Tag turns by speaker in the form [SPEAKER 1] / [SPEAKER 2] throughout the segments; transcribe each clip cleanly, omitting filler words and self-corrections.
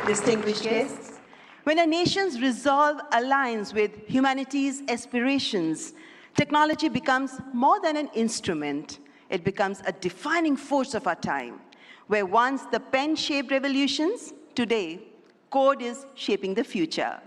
[SPEAKER 1] distinguished guests, when a nation's resolve aligns with humanity's aspirations, technology becomes more than an instrument. It becomes a defining force of our time, where once the pen shaped revolutions, today, code is shaping the future.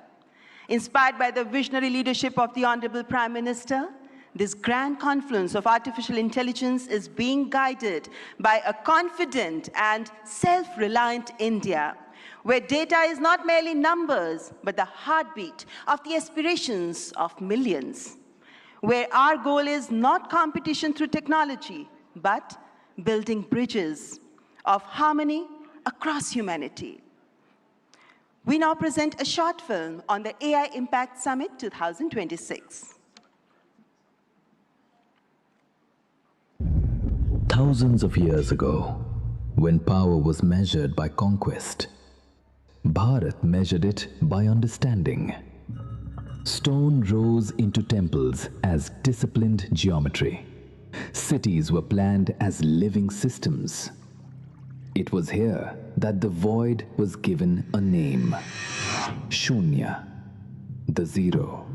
[SPEAKER 1] Inspired by the visionary leadership of the Honorable Prime Minister, this grand confluence of artificial intelligence is being guided by a confident and self-reliant India, where data is not merely numbers, but the heartbeat of the aspirations of millions, where our goal is not competition through technology, but building bridges of harmony across humanity. We now present a short film on the AI Impact Summit 2026.
[SPEAKER 2] Thousands of years ago, when power was measured by conquest, Bharat measured it by understanding. Stone rose into temples as disciplined geometry. Cities were planned as living systems. It was here that the void was given a name. Shunya, the zero.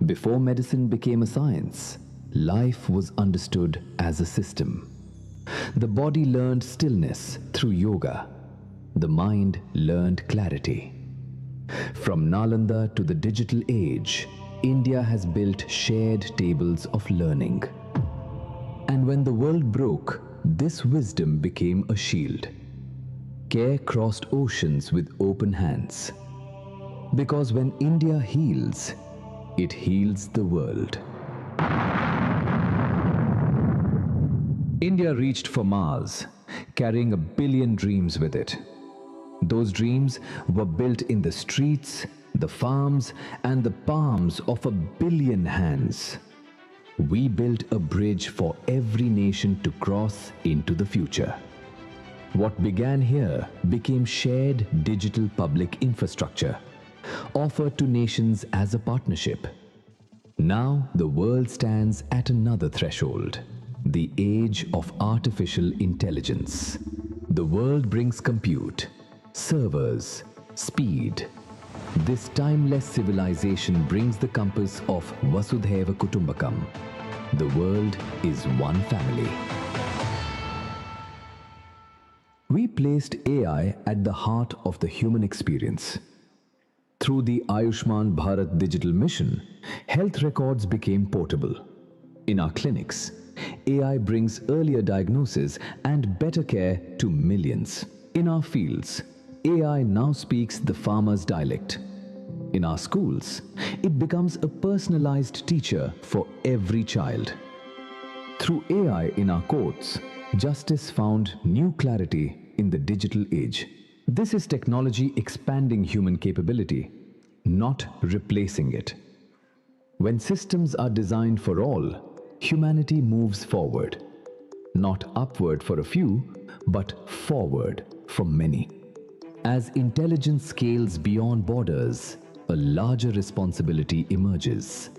[SPEAKER 2] Before medicine became a science, life was understood as a system. The body learned stillness through yoga. The mind learned clarity. From Nalanda to the digital age, India has built shared tables of learning. And when the world broke, this wisdom became a shield. Care crossed oceans with open hands. Because when India heals, it heals the world. India reached for Mars, carrying 1 billion dreams with it. Those dreams were built in the streets, the farms, and the palms of 1 billion hands. We built a bridge for every nation to cross into the future. What began here became shared digital public infrastructure, offered to nations as a partnership. Now the world stands at another threshold. The age of artificial intelligence. The world brings compute, servers, speed. This timeless civilization brings the compass of Vasudhaiva Kutumbakam. The world is one family. We placed AI at the heart of the human experience. Through the Ayushman Bharat digital mission, health records became portable. In our clinics, AI brings earlier diagnosis and better care to millions. In our fields, AI now speaks the farmer's dialect. In our schools, it becomes a personalized teacher for every child. Through AI in our courts, justice found new clarity in the digital age. This is technology expanding human capability, not replacing it. When systems are designed for all, humanity moves forward, not upward for a few, but forward for many. As intelligence scales beyond borders, a larger responsibility emerges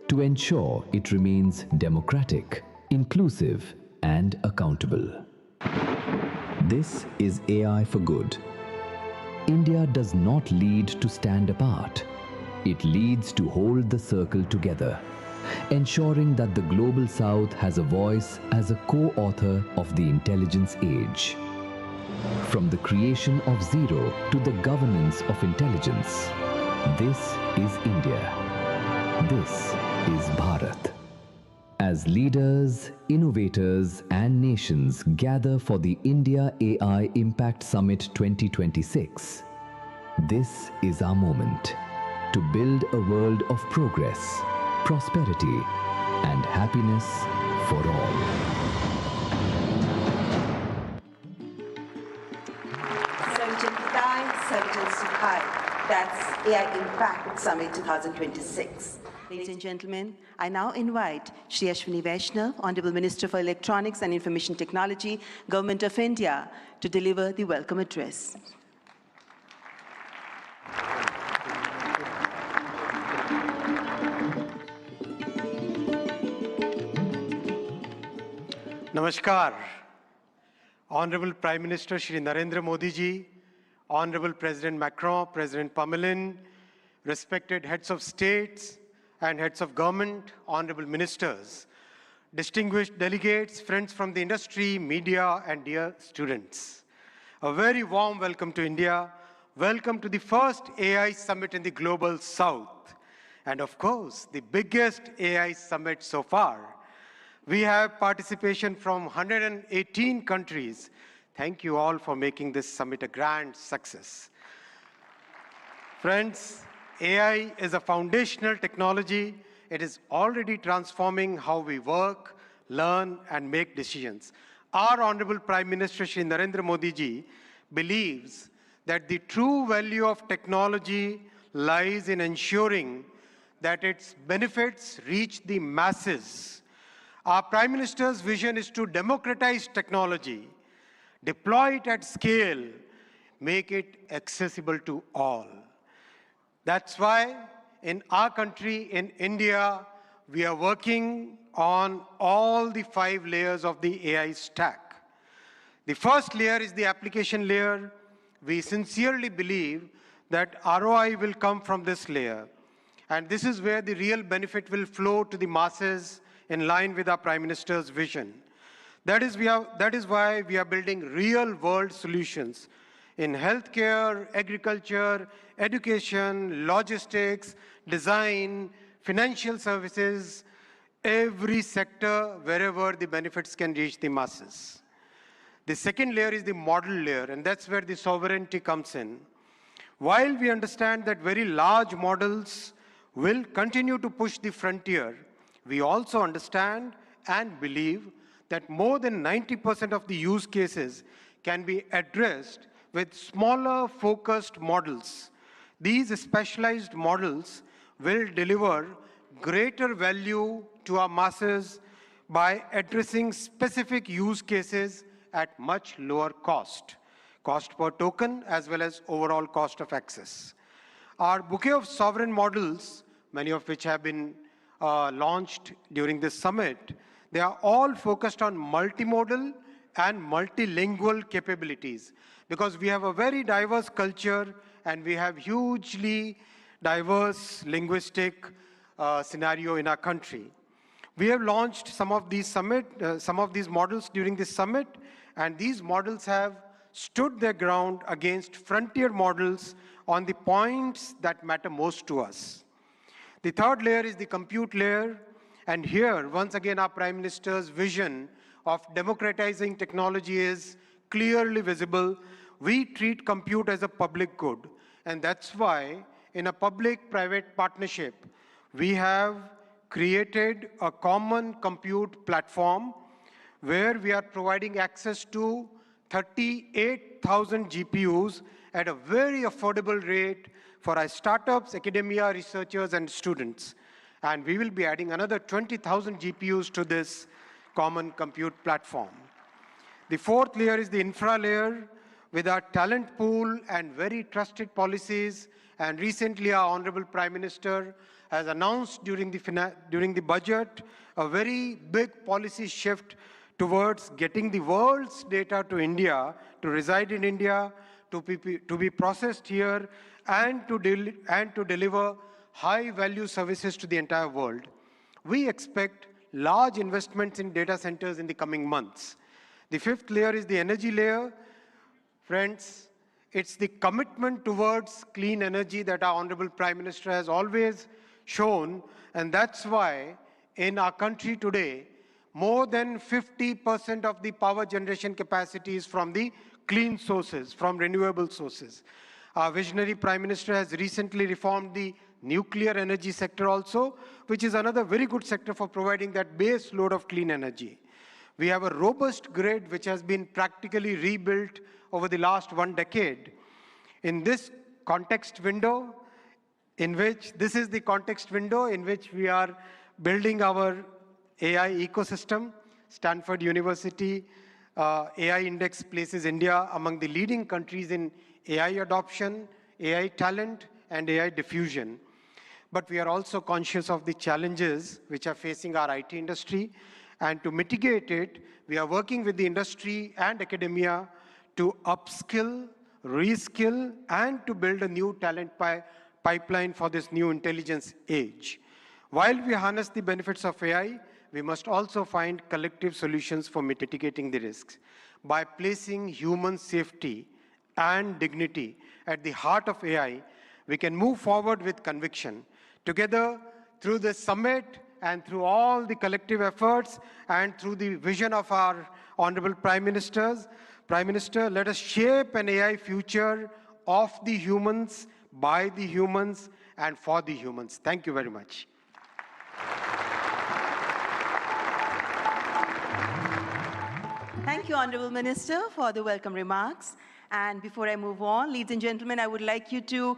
[SPEAKER 2] to ensure it remains democratic, inclusive, and accountable. This is AI for good. India does not lead to stand apart. It leads to hold the circle together, ensuring that the Global South has a voice as a co-author of the intelligence age. From the creation of zero to the governance of intelligence, this is India. This is Bharat. As leaders, innovators, and nations gather for the India AI Impact Summit 2026, this is our moment to build a world of progress, prosperity, and happiness for all.
[SPEAKER 1] Sarvajan Hitai, Sarvajan Sukhai. That's AI Impact Summit 2026. Ladies and gentlemen, I now invite Shri Ashwini Vaishnav, Honorable Minister for Electronics and Information Technology, Government of India, to deliver the welcome address.
[SPEAKER 3] Namaskar. Honorable Prime Minister Shri Narendra Modi ji, Honorable President Macron, President Pamelin, respected heads of states and heads of government, honorable ministers, distinguished delegates, friends from the industry, media, and dear students. A very warm welcome to India. Welcome to the first AI Summit in the Global South. And of course, the biggest AI summit so far. We have participation from 118 countries. Thank you all for making this summit a grand success. Friends, AI is a foundational technology. It is already transforming how we work, learn, and make decisions. Our Honorable Prime Minister Shri Narendra Modi ji believes that the true value of technology lies in ensuring that its benefits reach the masses. Our Prime Minister's vision is to democratize technology, deploy it at scale, make it accessible to all. That's why in our country, in India, we are working on all the 5 layers of the AI stack. The first layer is the application layer. We sincerely believe that ROI will come from this layer. And this is where the real benefit will flow to the masses in line with our Prime Minister's vision. That is why we are building real-world solutions in healthcare, agriculture, education, logistics, design, financial services, every sector wherever the benefits can reach the masses. The second layer is the model layer, and that's where the sovereignty comes in. While we understand that very large models will continue to push the frontier, we also understand and believe that more than 90% of the use cases can be addressed with smaller focused models. These specialized models will deliver greater value to our masses by addressing specific use cases at much lower cost per token as well as overall cost of access. Our bouquet of sovereign models, many of which have been launched during this summit, they are all focused on multimodal and multilingual capabilities because we have a very diverse culture and we have hugely diverse linguistic scenario in our country. We have launched some of these models during this summit, and these models have stood their ground against frontier models on the points that matter most to us. The third layer is the compute layer, and here, once again, our Prime Minister's vision of democratizing technology is clearly visible. We treat compute as a public good, and that's why in a public-private partnership, we have created a common compute platform where we are providing access to 38,000 GPUs at a very affordable rate for our startups, academia, researchers, and students. And we will be adding another 20,000 GPUs to this common compute platform. The fourth layer is the infra layer with our talent pool and very trusted policies. And recently, our Honorable Prime Minister has announced during the budget a very big policy shift towards getting the world's data to India, to reside in India, to be processed here, and to deliver high-value services to the entire world. We expect large investments in data centers in the coming months. The fifth layer is the energy layer. Friends, it's the commitment towards clean energy that our Honorable Prime Minister has always shown, and that's why in our country today, more than 50% of the power generation capacity is from the clean sources, from renewable sources. Our visionary Prime Minister has recently reformed the nuclear energy sector also, which is another very good sector for providing that base load of clean energy. We have a robust grid which has been practically rebuilt over the last 1 decade. In this context window, this is the context window in which we are building our AI ecosystem. Stanford University AI Index places India among the leading countries in AI adoption, AI talent, and AI diffusion. But we are also conscious of the challenges which are facing our IT industry. And to mitigate it, we are working with the industry and academia to upskill, reskill, and to build a new talent pipeline for this new intelligence age. While we harness the benefits of AI, we must also find collective solutions for mitigating the risks. By placing human safety and dignity at the heart of AI, we can move forward with conviction. Together, through this summit and through all the collective efforts and through the vision of our Honorable Prime Minister, let us shape an AI future of the humans, by the humans, and for the humans. Thank you very much.
[SPEAKER 1] Thank you, Honorable Minister, for the welcome remarks. And before I move on, ladies and gentlemen, I would like you to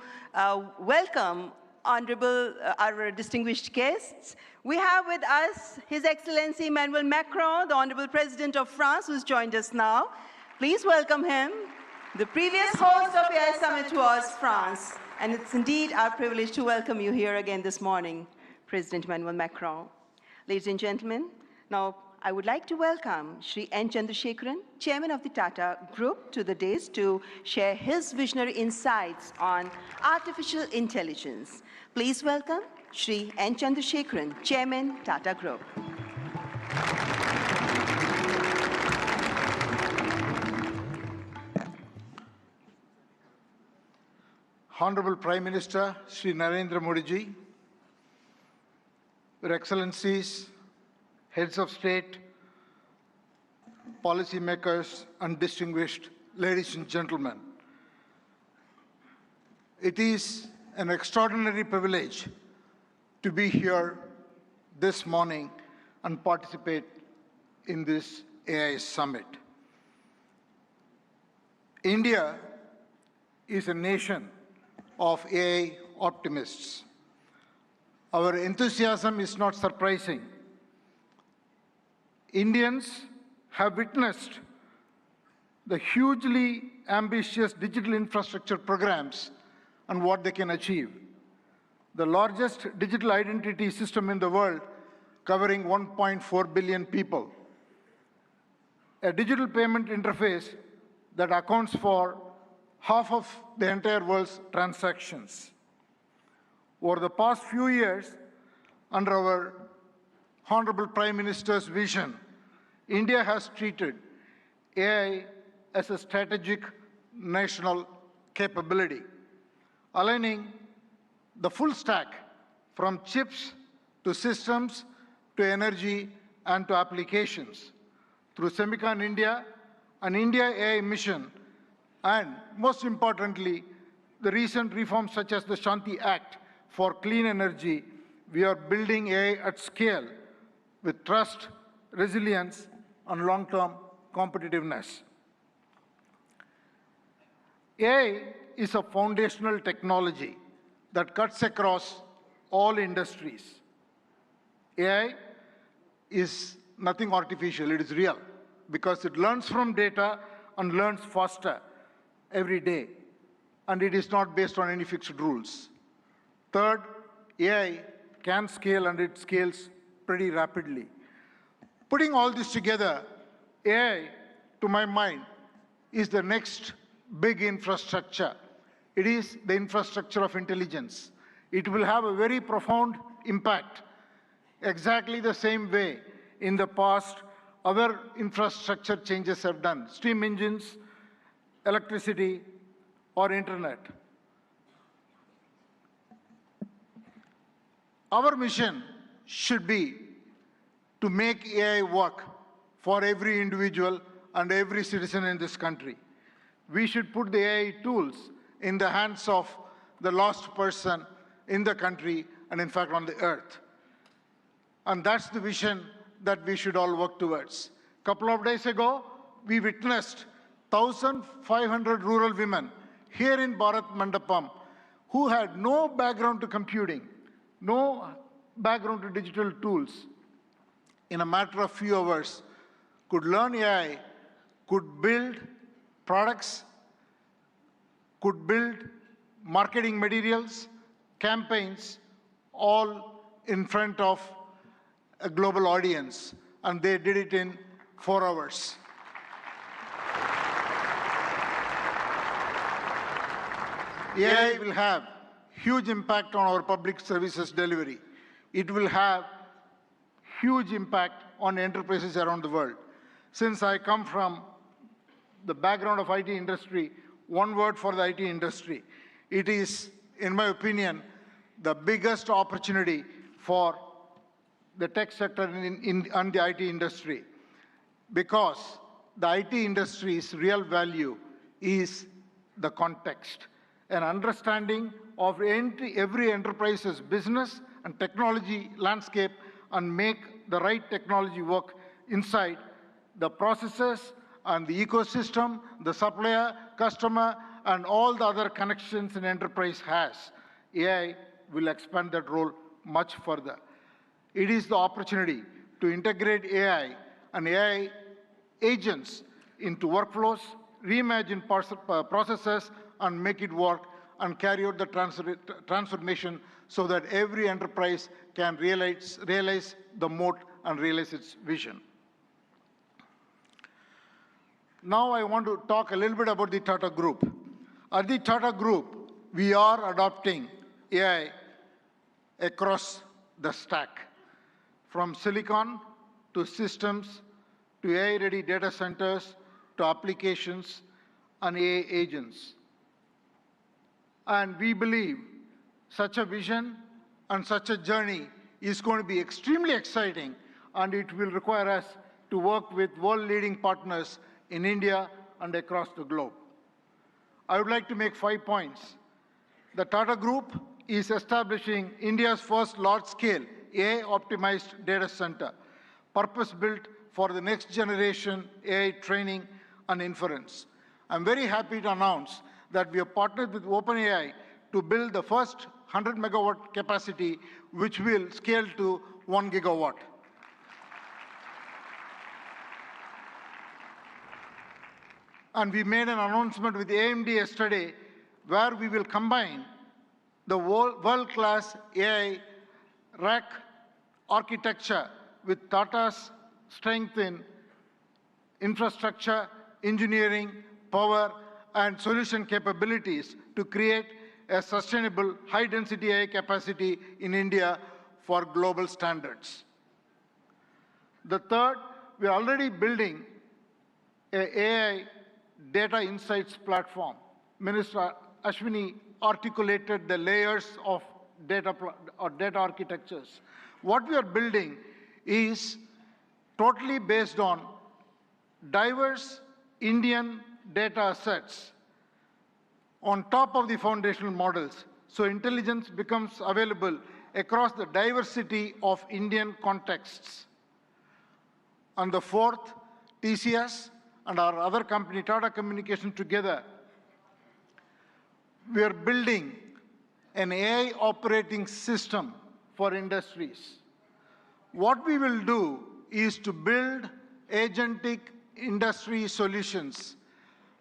[SPEAKER 1] welcome our distinguished guests. We have with us His Excellency Emmanuel Macron, the Honorable President of France, who's joined us now. Please welcome him. The previous host of AI Summit was France, and it's indeed our privilege to welcome you here again this morning, President Emmanuel Macron. Ladies and gentlemen, now I would like to welcome Shri N. Chandrasekaran, Chairman of the Tata Group, to the dais to share his visionary insights on artificial intelligence. Please welcome Shri N. Chandrasekaran, Chairman, Tata Group.
[SPEAKER 4] Honorable Prime Minister Shri Narendra Modi ji, Your Excellencies, Heads of State, policymakers, and distinguished ladies and gentlemen. It is an extraordinary privilege to be here this morning and participate in this AI Summit. India is a nation of AI optimists. Our enthusiasm is not surprising. Indians have witnessed the hugely ambitious digital infrastructure programs and what they can achieve. The largest digital identity system in the world, covering 1.4 billion people. A digital payment interface that accounts for half of the entire world's transactions. Over the past few years, under our Honorable Prime Minister's vision, India has treated AI as a strategic national capability, aligning the full stack from chips to systems to energy and to applications through Semicon India, an India AI mission, and most importantly, the recent reforms such as the Shanti Act for clean energy. We are building AI at scale with trust, resilience, and long-term competitiveness. AI is a foundational technology that cuts across all industries. AI is nothing artificial, it is real, because it learns from data and learns faster every day, and it is not based on any fixed rules. Third, AI can scale, and it scales pretty rapidly. Putting all this together, AI, to my mind, is the next big infrastructure. It is the infrastructure of intelligence. It will have a very profound impact, exactly the same way in the past other infrastructure changes have done, steam engines, electricity, or internet. Our mission should be to make AI work for every individual and every citizen in this country. We should put the AI tools in the hands of the last person in the country and in fact on the earth. And that's the vision that we should all work towards. A couple of days ago, we witnessed 1,500 rural women here in Bharat Mandapam who had no background to computing, no background to digital tools. In a matter of few hours, could learn AI, could build products, could build marketing materials, campaigns, all in front of a global audience, and they did it in 4 hours. AI will have huge impact on our public services delivery. It will have huge impact on enterprises around the world. Since I come from the background of IT industry, one word for the IT industry. It is, in my opinion, the biggest opportunity for the tech sector and the IT industry, because the IT industry's real value is the context, an understanding of every enterprise's business and technology landscape, and make the right technology work inside the processes and the ecosystem, the supplier, customer, and all the other connections an enterprise has. AI will expand that role much further. It is the opportunity to integrate AI and AI agents into workflows, reimagine processes, and make it work, and carry out the transformation so that every enterprise can realize the moat and realize its vision. Now I want to talk a little bit about the Tata Group. At the Tata Group, we are adopting AI across the stack, from silicon to systems to AI-ready data centers to applications and AI agents. And we believe such a vision and such a journey is going to be extremely exciting, and it will require us to work with world-leading partners in India and across the globe. I would like to make 5 points. The Tata Group is establishing India's first large-scale AI-optimized data center, purpose-built for the next generation AI training and inference. I'm very happy to announce that we have partnered with OpenAI to build the first 100 megawatt capacity, which will scale to 1 gigawatt. And we made an announcement with AMD yesterday where we will combine the world-class AI rack architecture with Tata's strength in infrastructure, engineering, power, and solution capabilities to create a sustainable high-density AI capacity in India for global standards. The third, we are already building an AI data insights platform. Minister Ashwini articulated the layers of data architectures. What we are building is totally based on diverse Indian data sets on top of the foundational models, so intelligence becomes available across the diversity of Indian contexts. And the fourth, TCS and our other company, Tata Communications, together, we are building an AI operating system for industries. What we will do is to build agentic industry solutions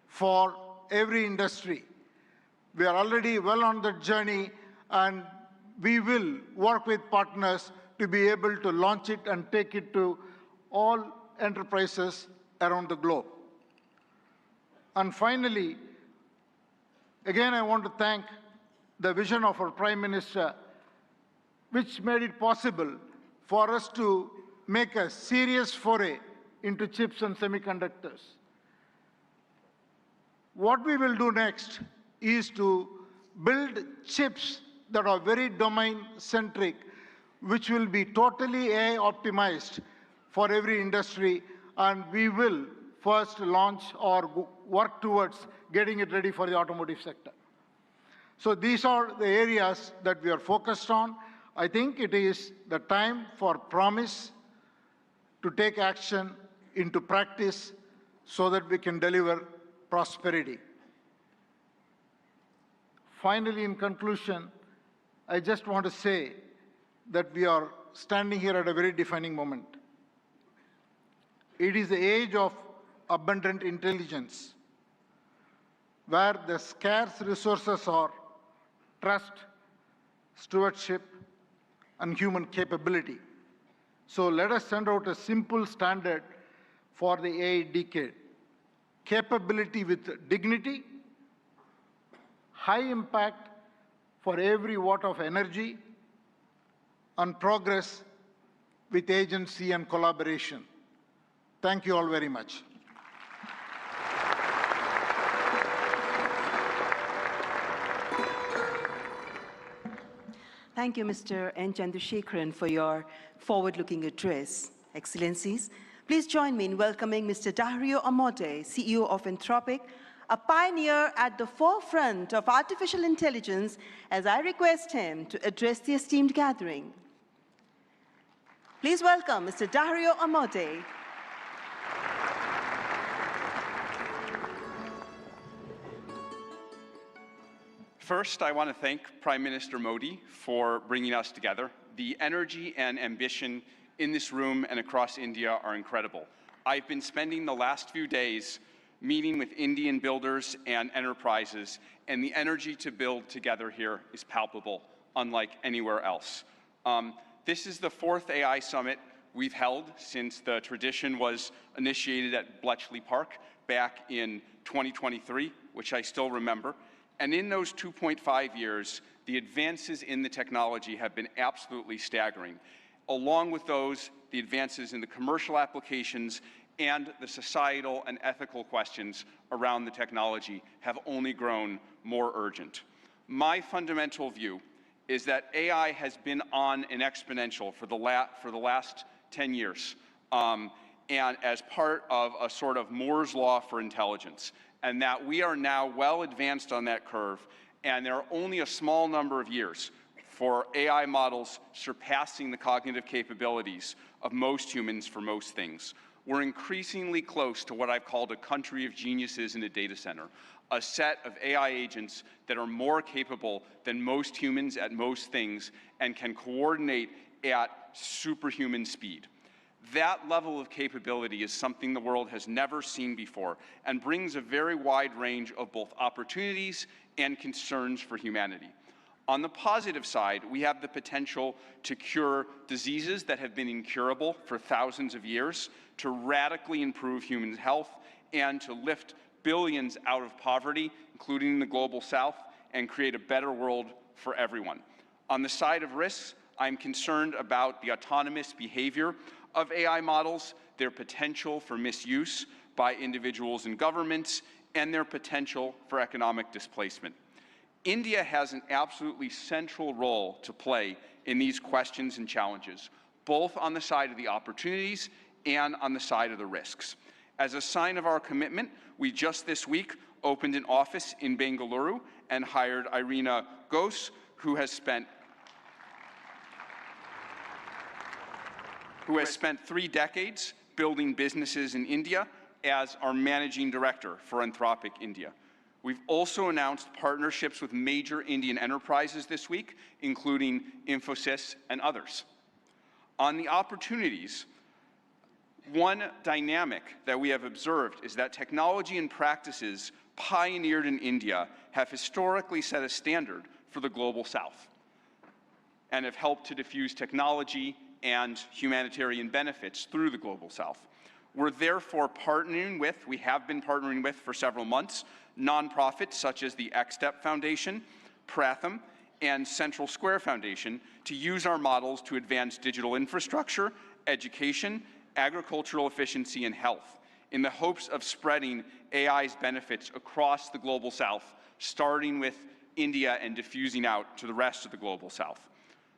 [SPEAKER 4] for every industry. We are already well on the journey, and we will work with partners to be able to launch it and take it to all enterprises around the globe. And finally, again, I want to thank the vision of our Prime Minister, which made it possible for us to make a serious foray into chips and semiconductors. What we will do next is to build chips that are very domain-centric, which will be totally AI-optimized for every industry, and we will first launch or work towards getting it ready for the automotive sector. So these are the areas that we are focused on. I think it is the time for promise to take action into practice so that we can deliver prosperity. Finally, in conclusion, I just want to say that we are standing here at a very defining moment. It is the age of abundant intelligence, where the scarce resources are trust, stewardship, and human capability. So let us send out a simple standard for the AI decade. Capability with dignity, high impact for every watt of energy, and progress with agency and collaboration. Thank you all very much.
[SPEAKER 1] Thank you, Mr. N. Chandrasekharan, for your forward-looking address. Excellencies, please join me in welcoming Mr. Dario Amodei, CEO of Anthropic, a pioneer at the forefront of artificial intelligence, as I request him to address the esteemed gathering. Please welcome Mr. Dario Amodei.
[SPEAKER 5] First, I want to thank Prime Minister Modi for bringing us together. The energy and ambition in this room and across India are incredible. I've been spending the last few days meeting with Indian builders and enterprises, and the energy to build together here is palpable, unlike anywhere else. This is the 4th AI summit we've held since the tradition was initiated at Bletchley Park back in 2023, which I still remember. And in those 2.5 years, the advances in the technology have been absolutely staggering. Along with those, the advances in the commercial applications and the societal and ethical questions around the technology have only grown more urgent. My fundamental view is that AI has been on an exponential for the last 10 years, and as part of a sort of Moore's law for intelligence, and that we are now well advanced on that curve, and there are only a small number of years for AI models surpassing the cognitive capabilities of most humans for most things. We're increasingly close to what I've called a country of geniuses in a data center, a set of AI agents that are more capable than most humans at most things and can coordinate at superhuman speed. That level of capability is something the world has never seen before and brings a very wide range of both opportunities and concerns for humanity. On the positive side, we have the potential to cure diseases that have been incurable for thousands of years, to radically improve human health, and to lift billions out of poverty, including the global south, and create a better world for everyone. On the side of risks, I'm concerned about the autonomous behavior of AI models, their potential for misuse by individuals and governments, and their potential for economic displacement. India has an absolutely central role to play in these questions and challenges, both on the side of the opportunities and on the side of the risks. As a sign of our commitment, we just this week opened an office in Bengaluru and hired Irina Ghose, who has spent 3 decades building businesses in India as our managing director for Anthropic India. We've also announced partnerships with major Indian enterprises this week, including Infosys and others. On the opportunities, one dynamic that we have observed is that technology and practices pioneered in India have historically set a standard for the global south and have helped to diffuse technology and humanitarian benefits through the global south. We're therefore we have been partnering with for several months, nonprofits such as the XSTEP Foundation, Pratham, and Central Square Foundation to use our models to advance digital infrastructure, education, agricultural efficiency, and health, in the hopes of spreading AI's benefits across the global south, starting with India and diffusing out to the rest of the global south.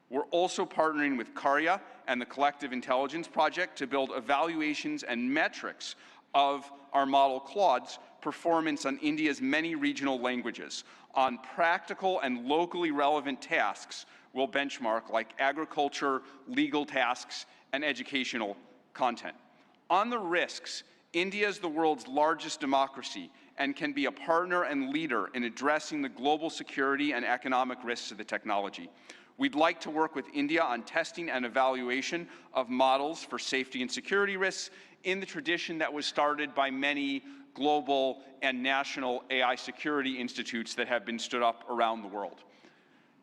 [SPEAKER 5] We're also partnering with Karya and the Collective Intelligence Project to build evaluations and metrics of our model Claude's performance on India's many regional languages. On practical and locally relevant tasks, we'll benchmark like agriculture, legal tasks, and educational content. On the risks, India is the world's largest democracy and can be a partner and leader in addressing the global security and economic risks of the technology. We'd like to work with India on testing and evaluation of models for safety and security risks in the tradition that was started by many global and national AI security institutes that have been stood up around the world.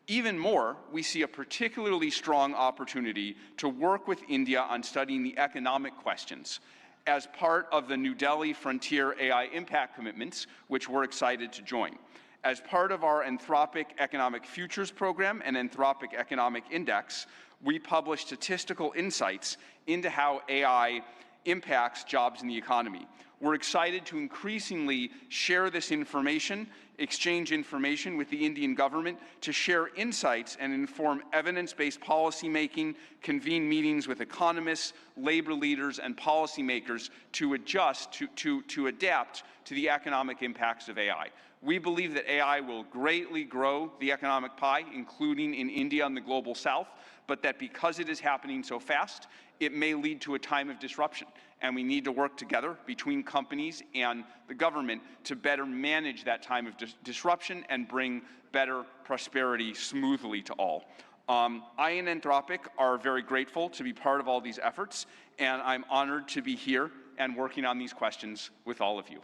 [SPEAKER 5] Even more, we see a particularly strong opportunity to work with India on studying the economic questions as part of the New Delhi Frontier AI Impact Commitments, which we're excited to join. As part of our Anthropic Economic Futures program and Anthropic Economic Index, we publish statistical insights into how AI impacts jobs in the economy. We're excited to increasingly share this information, exchange information with the Indian government to share insights and inform evidence-based policymaking, convene meetings with economists, labor leaders, and policymakers to adjust, to adapt to the economic impacts of AI. We believe that AI will greatly grow the economic pie, including in India and the global south, but that because it is happening so fast, it may lead to a time of disruption. And we need to work together between companies and the government to better manage that time of disruption and bring better prosperity smoothly to all. I and Anthropic are very grateful to be part of all these efforts, and I'm honored to be here and working on these questions with all of you.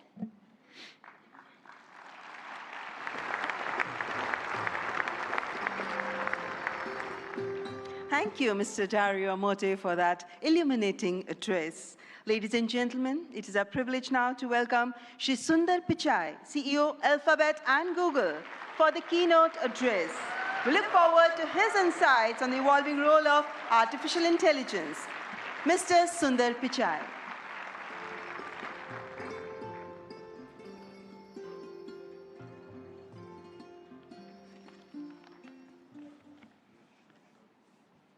[SPEAKER 1] Thank you, Mr. Dario Amodei, for that illuminating address. Ladies and gentlemen, it is our privilege now to welcome Shri Sundar Pichai, CEO, Alphabet and Google, for the keynote address. We look forward to his insights on the evolving role of artificial intelligence. Mr. Sundar Pichai.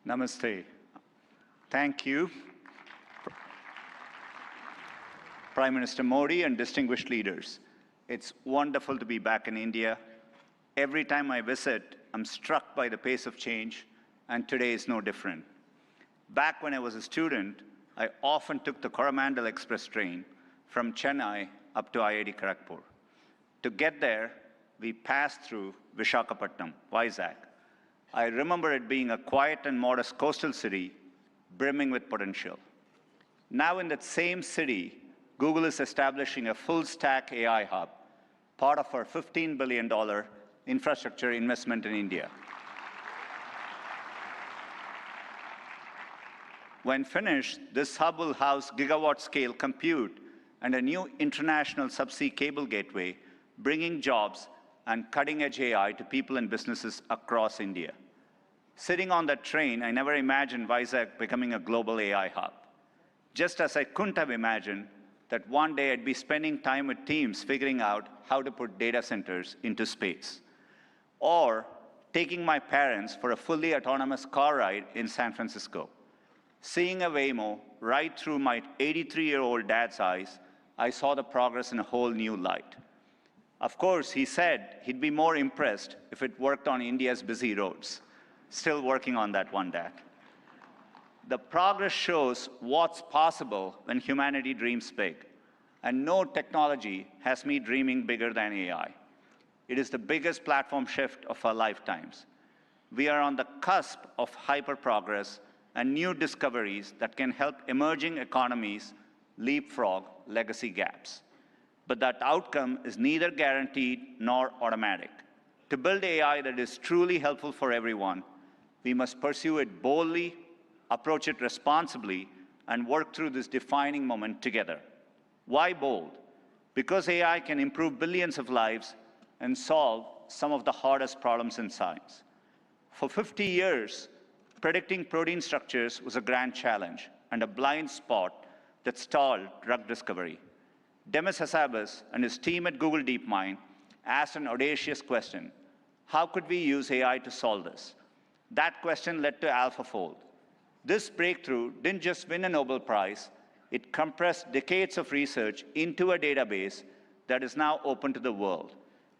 [SPEAKER 6] Namaste. Thank you, Prime Minister Modi and distinguished leaders. It's wonderful to be back in India. Every time I visit, I'm struck by the pace of change, and today is no different. Back when I was a student, I often took the Coromandel Express train from Chennai up to IIT Kharagpur. To get there, we passed through Visakhapatnam, Vizag. I remember it being a quiet and modest coastal city, brimming with potential. Now in that same city, Google is establishing a full-stack AI hub, part of our $15 billion infrastructure investment in India. When finished, this hub will house gigawatt-scale compute and a new international subsea cable gateway, bringing jobs and cutting-edge AI to people and businesses across India. Sitting on that train, I never imagined Vizag becoming a global AI hub. Just as I couldn't have imagined that one day I'd be spending time with teams figuring out how to put data centers into space. Or taking my parents for a fully autonomous car ride in San Francisco. Seeing a Waymo right through my 83-year-old dad's eyes, I saw the progress in a whole new light. Of course, he said he'd be more impressed if it worked on India's busy roads. Still working on that one, Dad. The progress shows what's possible when humanity dreams big. And no technology has me dreaming bigger than AI. It is the biggest platform shift of our lifetimes. We are on the cusp of hyper-progress and new discoveries that can help emerging economies leapfrog legacy gaps. But that outcome is neither guaranteed nor automatic. To build AI that is truly helpful for everyone, we must pursue it boldly, approach it responsibly, and work through this defining moment together. Why bold? Because AI can improve billions of lives and solve some of the hardest problems in science. For 50 years, predicting protein structures was a grand challenge and a blind spot that stalled drug discovery. Demis Hassabis and his team at Google DeepMind asked an audacious question: how could we use AI to solve this? That question led to AlphaFold. This breakthrough didn't just win a Nobel Prize, it compressed decades of research into a database that is now open to the world.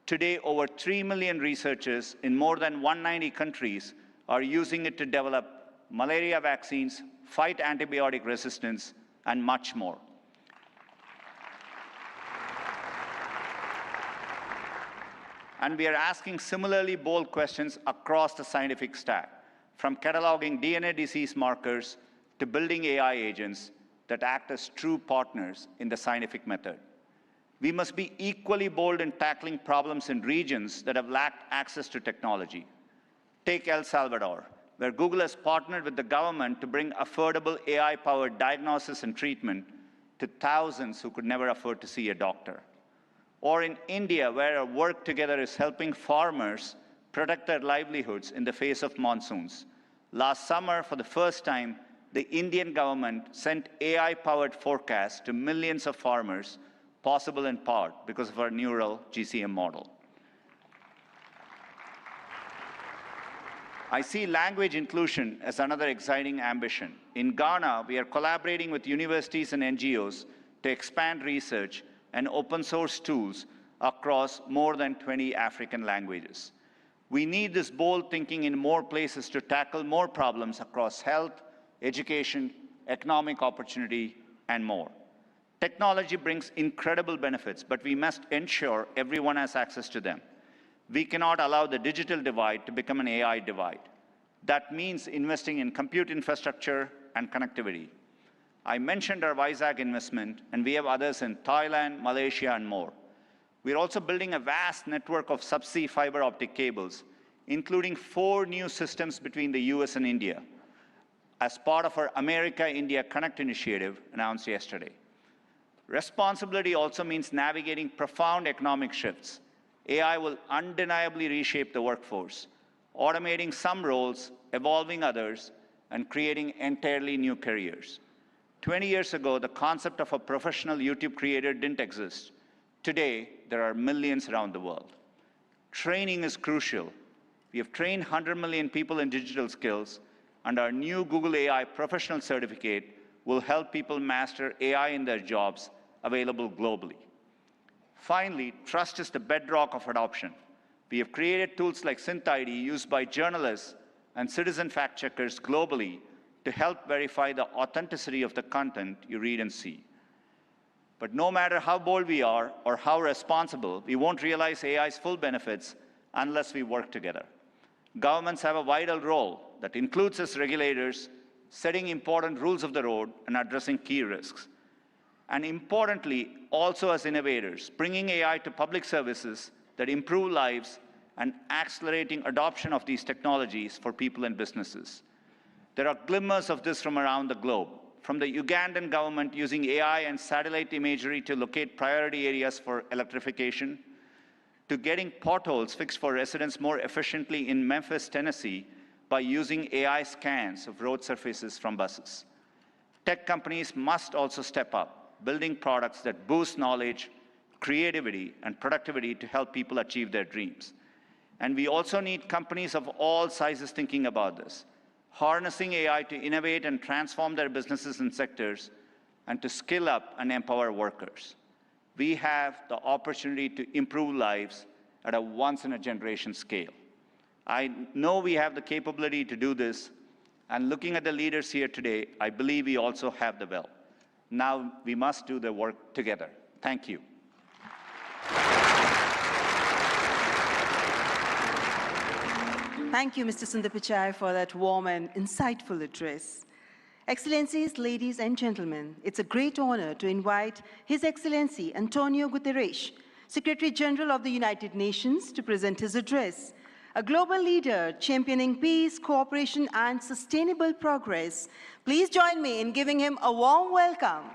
[SPEAKER 6] Today, over 3 million researchers in more than 190 countries are using it to develop malaria vaccines, fight antibiotic resistance, and much more. And we are asking similarly bold questions across the scientific stack, from cataloging DNA disease markers to building AI agents that act as true partners in the scientific method. We must be equally bold in tackling problems in regions that have lacked access to technology. Take El Salvador, where Google has partnered with the government to bring affordable AI-powered diagnosis and treatment to thousands who could never afford to see a doctor. Or in India, where our work together is helping farmers protect their livelihoods in the face of monsoons. Last summer, for the first time, the Indian government sent AI-powered forecasts to millions of farmers, possible in part because of our neural GCM model. I see language inclusion as another exciting ambition. In Ghana, we are collaborating with universities and NGOs to expand research and open source tools across more than 20 African languages. We need this bold thinking in more places to tackle more problems across health, education, economic opportunity, and more. Technology brings incredible benefits, but we must ensure everyone has access to them. We cannot allow the digital divide to become an AI divide. That means investing in compute infrastructure and connectivity. I mentioned our Vizag investment, and we have others in Thailand, Malaysia, and more. We're also building a vast network of subsea fiber optic cables, including 4 new systems between the US and India, as part of our America-India Connect initiative announced yesterday. Responsibility also means navigating profound economic shifts. AI will undeniably reshape the workforce, automating some roles, evolving others, and creating entirely new careers. 20 years ago, the concept of a professional YouTube creator didn't exist. Today, there are millions around the world. Training is crucial. We have trained 100 million people in digital skills, and our new Google AI Professional Certificate will help people master AI in their jobs, available globally. Finally, trust is the bedrock of adoption. We have created tools like SynthID used by journalists and citizen fact-checkers globally to help verify the authenticity of the content you read and see. But no matter how bold we are or how responsible, we won't realize AI's full benefits unless we work together. Governments have a vital role that includes as regulators, setting important rules of the road and addressing key risks. And importantly, also as innovators, bringing AI to public services that improve lives and accelerating adoption of these technologies for people and businesses. There are glimmers of this from around the globe, from the Ugandan government using AI and satellite imagery to locate priority areas for electrification, to getting potholes fixed for residents more efficiently in Memphis, Tennessee, by using AI scans of road surfaces from buses. Tech companies must also step up, building products that boost knowledge, creativity, and productivity to help people achieve their dreams. And we also need companies of all sizes thinking about this, harnessing AI to innovate and transform their businesses and sectors, and to skill up and empower workers. We have the opportunity to improve lives at a once-in-a-generation scale. I know we have the capability to do this, and looking at the leaders here today, I believe we also have the will. Now we must do the work together. Thank you.
[SPEAKER 1] Thank you, Mr. Sundar Pichai, for that warm and insightful address. Excellencies, ladies and gentlemen, it's a great honor to invite His Excellency Antonio Guterres, Secretary General of the United Nations, to present his address. A global leader championing peace, cooperation, and sustainable progress. Please join me in giving him a warm welcome.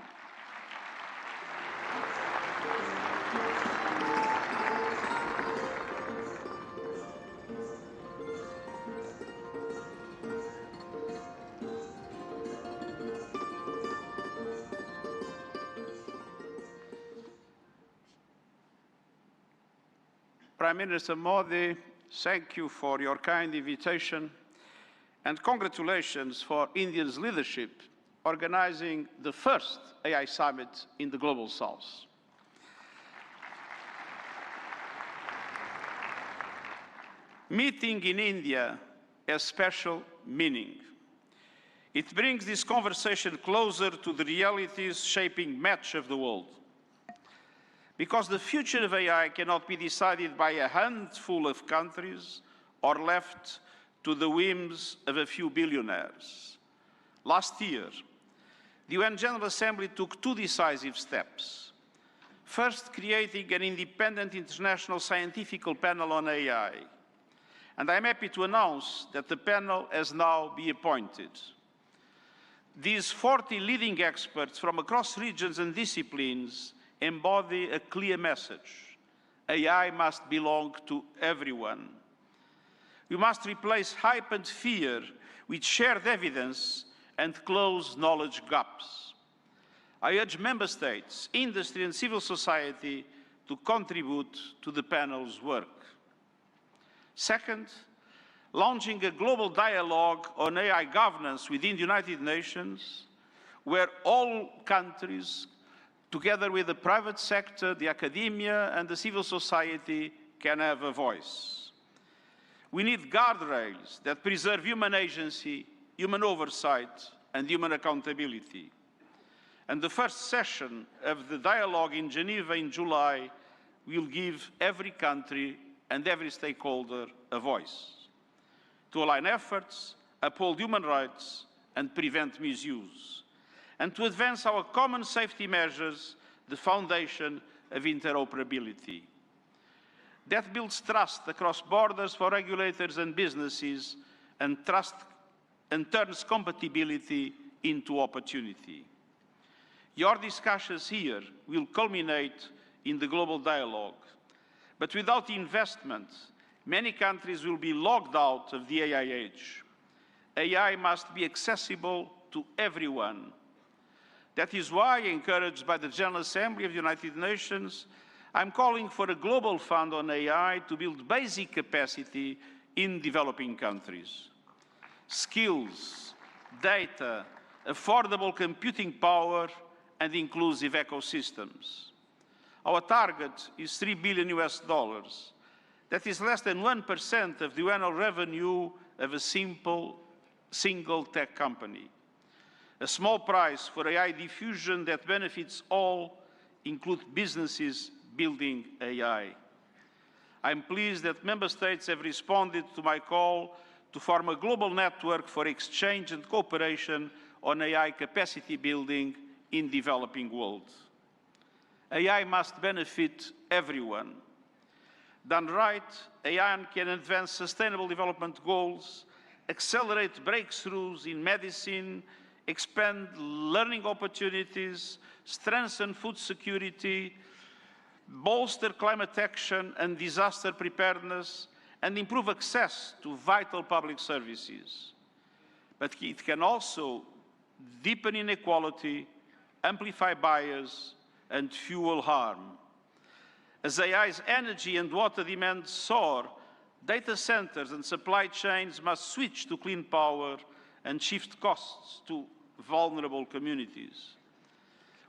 [SPEAKER 7] Prime Minister Modi, thank you for your kind invitation, and congratulations for India's leadership organizing the first AI summit in the Global South. Meeting in India has special meaning. It brings this conversation closer to the realities shaping much of the world. Because the future of AI cannot be decided by a handful of countries or left to the whims of a few billionaires. Last year, the UN General Assembly took 2 decisive steps. First, creating an independent international scientific panel on AI. And I'm happy to announce that the panel has now been appointed. These 40 leading experts from across regions and disciplines embody a clear message. AI must belong to everyone. We must replace hype and fear with shared evidence and close knowledge gaps. I urge Member States, industry and civil society to contribute to the panel's work. Second, launching a global dialogue on AI governance within the United Nations, where all countries, together with the private sector, the academia and the civil society, can have a voice. We need guardrails that preserve human agency, human oversight, and human accountability. And the first session of the dialogue in Geneva in July will give every country and every stakeholder a voice to align efforts, uphold human rights, and prevent misuse, and to advance our common safety measures, the foundation of interoperability. That builds trust across borders for regulators and businesses, and turns compatibility into opportunity. Your discussions here will culminate in the global dialogue. But without investment, many countries will be locked out of the AI age. AI must be accessible to everyone. That is why, encouraged by the General Assembly of the United Nations, I'm calling for a global fund on AI to build basic capacity in developing countries. Skills, data, affordable computing power, and inclusive ecosystems. Our target is $3 billion US. That is less than 1% of the annual revenue of a single tech company. A small price for AI diffusion that benefits all, include businesses building AI. I'm pleased that Member States have responded to my call to form a global network for exchange and cooperation on AI capacity building in developing world. AI must benefit everyone. Done right, AI can advance sustainable development goals, accelerate breakthroughs in medicine, expand learning opportunities, strengthen food security, bolster climate action and disaster preparedness, and improve access to vital public services. But it can also deepen inequality, amplify bias, and fuel harm. As AI's energy and water demands soar, data centers and supply chains must switch to clean power and shift costs to vulnerable communities.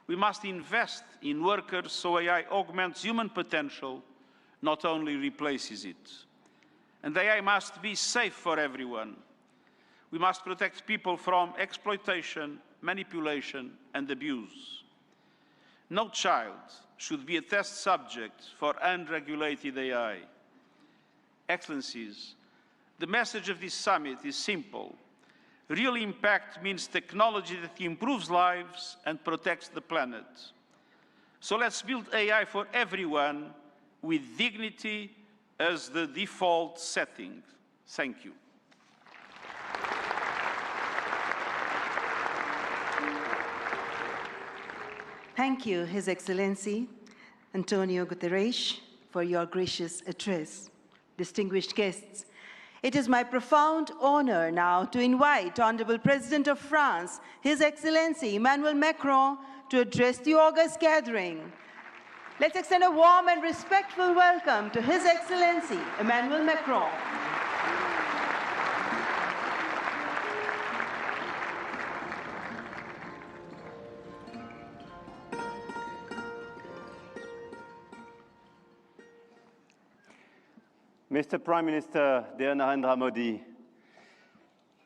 [SPEAKER 7] We must invest in workers so AI augments human potential, not only replaces it. And AI must be safe for everyone. We must protect people from exploitation, manipulation, and abuse. No child should be a test subject for unregulated AI. Excellencies, the message of this summit is simple. Real impact means technology that improves lives and protects the planet. So let's build AI for everyone with dignity as the default setting. Thank you.
[SPEAKER 1] Thank you, His Excellency Antonio Guterres, for your gracious address. Distinguished guests, it is my profound honor now to invite Honorable President of France, His Excellency Emmanuel Macron, to address the august gathering. Let's extend a warm and respectful welcome to His Excellency Emmanuel Macron.
[SPEAKER 8] Mr. Prime Minister dear Narendra Modi,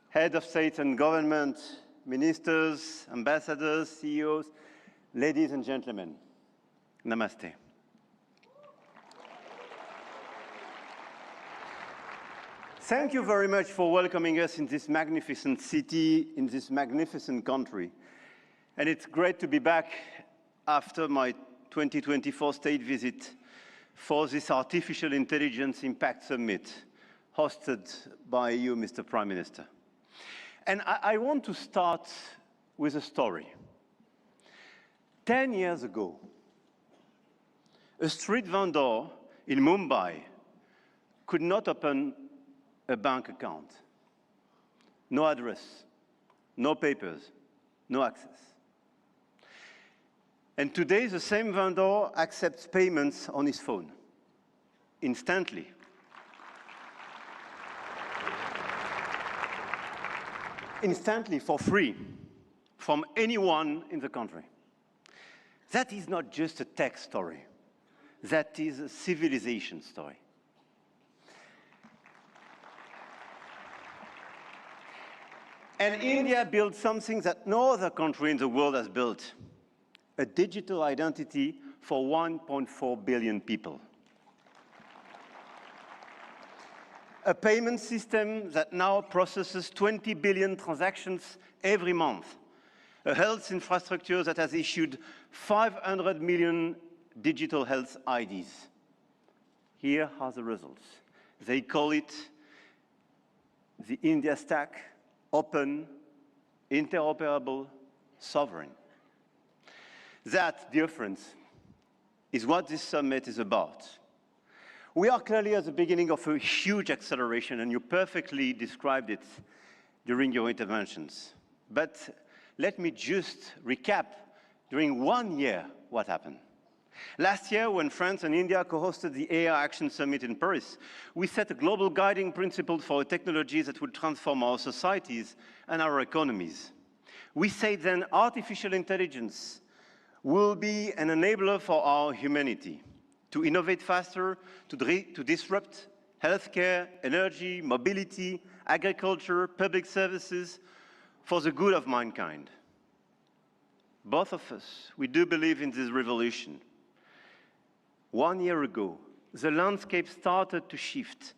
[SPEAKER 8] Head of State and Government, Ministers, Ambassadors, CEOs, ladies and gentlemen, Namaste. Thank you very much for welcoming us in this magnificent city, in this magnificent country. And it's great to be back after my 2024 state visit for this Artificial Intelligence Impact Summit, hosted by you, Mr. Prime Minister. And I want to start with a story. 10 years ago, a street vendor in Mumbai could not open a bank account. No address, no papers, no access. And today, the same vendor accepts payments on his phone, instantly. Instantly, for free, from anyone in the country. That is not just a tech story. That is a civilization story. And India built something that no other country in the world has built, a digital identity for 1.4 billion people. A payment system that now processes 20 billion transactions every month. A health infrastructure that has issued 500 million digital health IDs. Here are the results. They call it the India Stack, open, interoperable, sovereign. That, dear friends, is what this summit is about. We are clearly at the beginning of a huge acceleration, and you perfectly described it during your interventions. But let me just recap during 1 year what happened. Last year, when France and India co-hosted the AI Action Summit in Paris, we set a global guiding principle for technologies that would transform our societies and our economies. We said then artificial intelligence will be an enabler for our humanity to innovate faster, to disrupt healthcare, energy, mobility, agriculture, public services for the good of mankind. Both of us, we do believe in this revolution. 1 year ago, the landscape started to shift.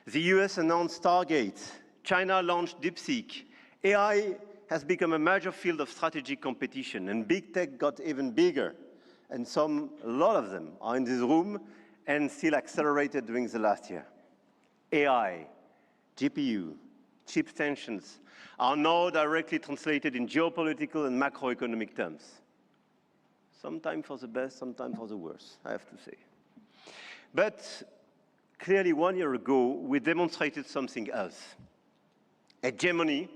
[SPEAKER 8] The US announced Stargate, China launched DeepSeek, AI has become a major field of strategic competition, and big tech got even bigger. And a lot of them are in this room and still accelerated during the last year. AI, GPU, chip tensions are now directly translated in geopolitical and macroeconomic terms. Sometimes for the best, sometimes for the worst, I have to say. But clearly 1 year ago, we demonstrated something else. Hegemony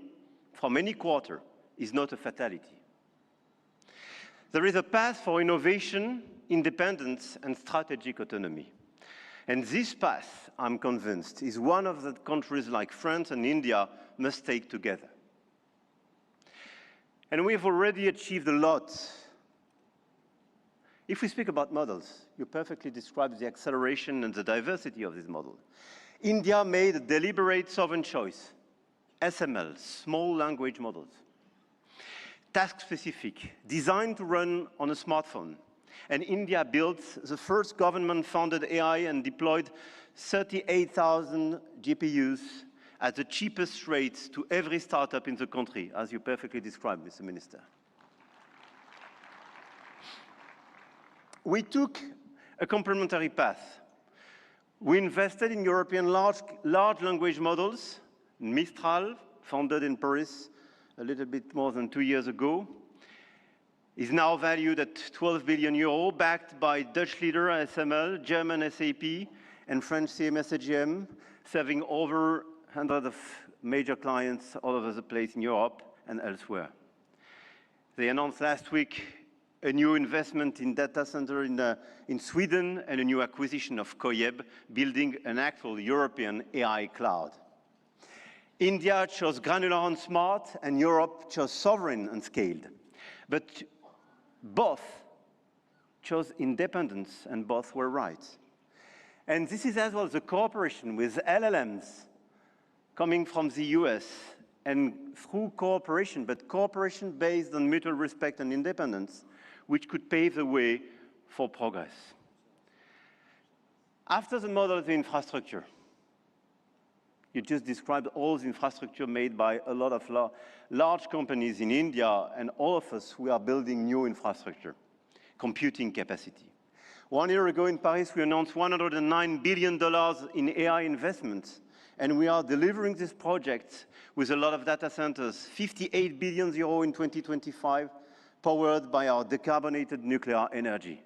[SPEAKER 8] from any quarter is not a fatality. There is a path for innovation, independence, and strategic autonomy. And this path, I'm convinced, is one of the countries like France and India must take together. And we've already achieved a lot. If we speak about models, you perfectly described the acceleration and the diversity of this model. India made a deliberate sovereign choice. SML, small language models. Task-specific, designed to run on a smartphone. And India built the first government-funded AI and deployed 38,000 GPUs at the cheapest rates to every startup in the country, as you perfectly described, Mr. Minister. We took a complementary path. We invested in European large language models, Mistral, founded in Paris a little bit more than 2 years ago, is now valued at 12 billion euro, backed by Dutch leader SML, German SAP, and French CMS AGM, serving over 100 of major clients all over the place in Europe and elsewhere. They announced last week a new investment in data center in Sweden and a new acquisition of Koyeb, building an actual European AI cloud. India chose granular and smart, and Europe chose sovereign and scaled. But both chose independence, and both were right. And this is as well the cooperation with LLMs coming from the US, and through cooperation, but cooperation based on mutual respect and independence, which could pave the way for progress. After the model of the infrastructure, you just described all the infrastructure made by a lot of large companies in India, and all of us, we are building new infrastructure, computing capacity. 1 year ago in Paris, we announced $109 billion in AI investments, and we are delivering this project with a lot of data centers, 58 billion euro in 2025, powered by our decarbonated nuclear energy.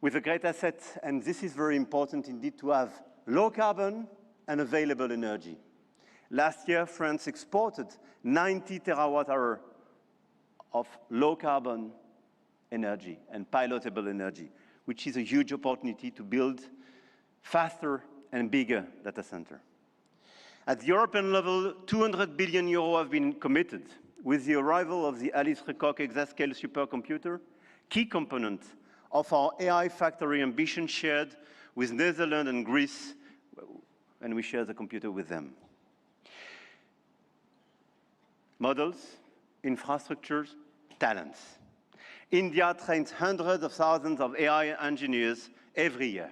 [SPEAKER 8] with a great asset, and this is very important indeed, to have low carbon and available energy. Last year, France exported 90 terawatt-hour of low carbon energy and pilotable energy, which is a huge opportunity to build faster and bigger data center. At the European level, 200 billion euros have been committed with the arrival of the Alice Lecoq exascale supercomputer, key component of our AI factory ambition shared with Netherlands and Greece, and we share the computer with them. Models, infrastructures, talents. India trains hundreds of thousands of AI engineers every year.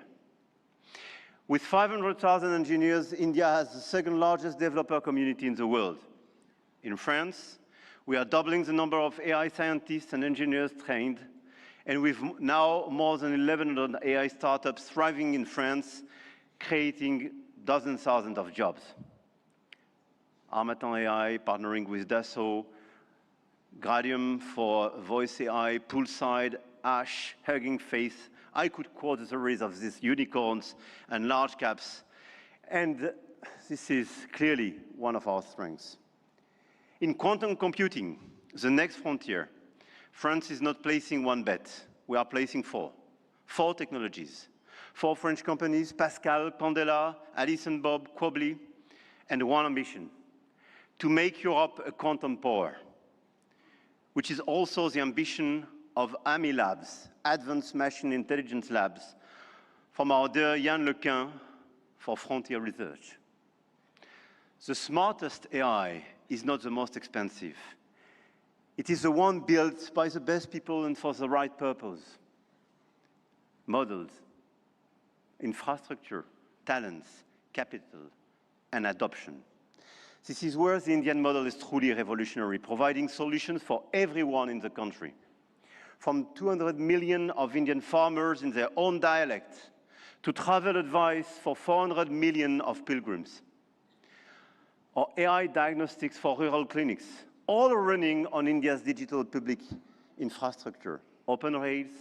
[SPEAKER 8] With 500,000 engineers, India has the second largest developer community in the world. In France, we are doubling the number of AI scientists and engineers trained, and we've now more than 1,100 AI startups thriving in France, creating dozens, thousands of jobs. Harmattan AI partnering with Dassault, Gradium for voice AI, Poolside, Ash, Hugging Face. I could quote the stories of these unicorns and large caps, and this is clearly one of our strengths. In quantum computing, the next frontier, France is not placing one bet. We are placing four technologies. 4 French companies, Pascal, Candela, Alice and Bob, Quobly, and one ambition, to make Europe a quantum power, which is also the ambition of AMI Labs, Advanced Machine Intelligence Labs, from our dear Yann Lequin for Frontier Research. The smartest AI is not the most expensive. It is the one built by the best people and for the right purpose. Models, infrastructure, talents, capital, and adoption. This is where the Indian model is truly revolutionary, providing solutions for everyone in the country. From 200 million of Indian farmers in their own dialect, to travel advice for 400 million of pilgrims, or AI diagnostics for rural clinics, all running on India's digital public infrastructure. Open rails,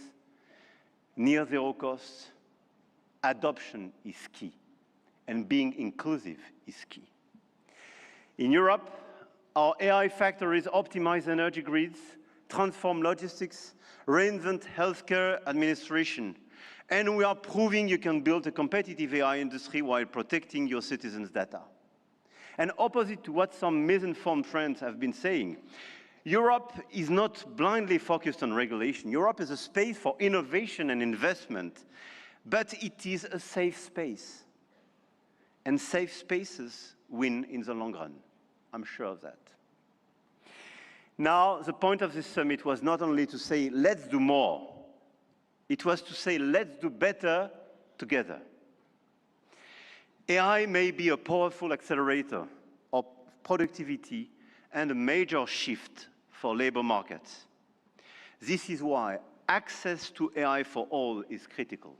[SPEAKER 8] near zero cost, adoption is key, and being inclusive is key. In Europe, our AI factories optimize energy grids, transform logistics, reinvent healthcare administration, and we are proving you can build a competitive AI industry while protecting your citizens' data. And opposite to what some misinformed friends have been saying, Europe is not blindly focused on regulation. Europe is a space for innovation and investment, but it is a safe space. And safe spaces win in the long run. I'm sure of that. Now, the point of this summit was not only to say, let's do more. It was to say, let's do better together. AI may be a powerful accelerator of productivity and a major shift for labor markets. This is why access to AI for all is critical.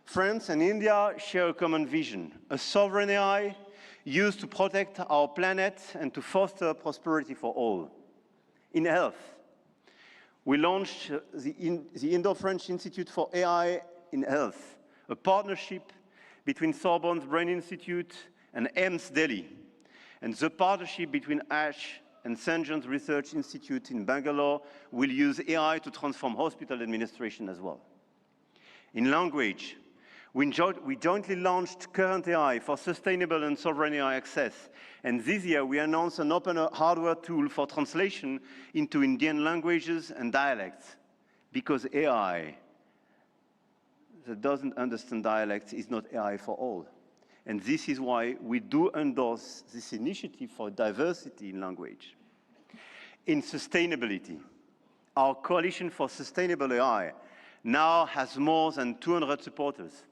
[SPEAKER 8] France and India share a common vision, a sovereign AI used to protect our planet and to foster prosperity for all. In health, we launched the Indo-French Institute for AI in Health, a partnership between Sorbonne's Brain Institute and AIMS Delhi, and the partnership between ASH and St. John's Research Institute in Bangalore will use AI to transform hospital administration as well. In language, we jointly launched Current AI for sustainable and sovereign AI access. And this year, we announced an open hardware tool for translation into Indian languages and dialects, because AI that doesn't understand dialects is not AI for all. And this is why we do endorse this initiative for diversity in language. In sustainability, our Coalition for Sustainable AI now has more than 200 supporters.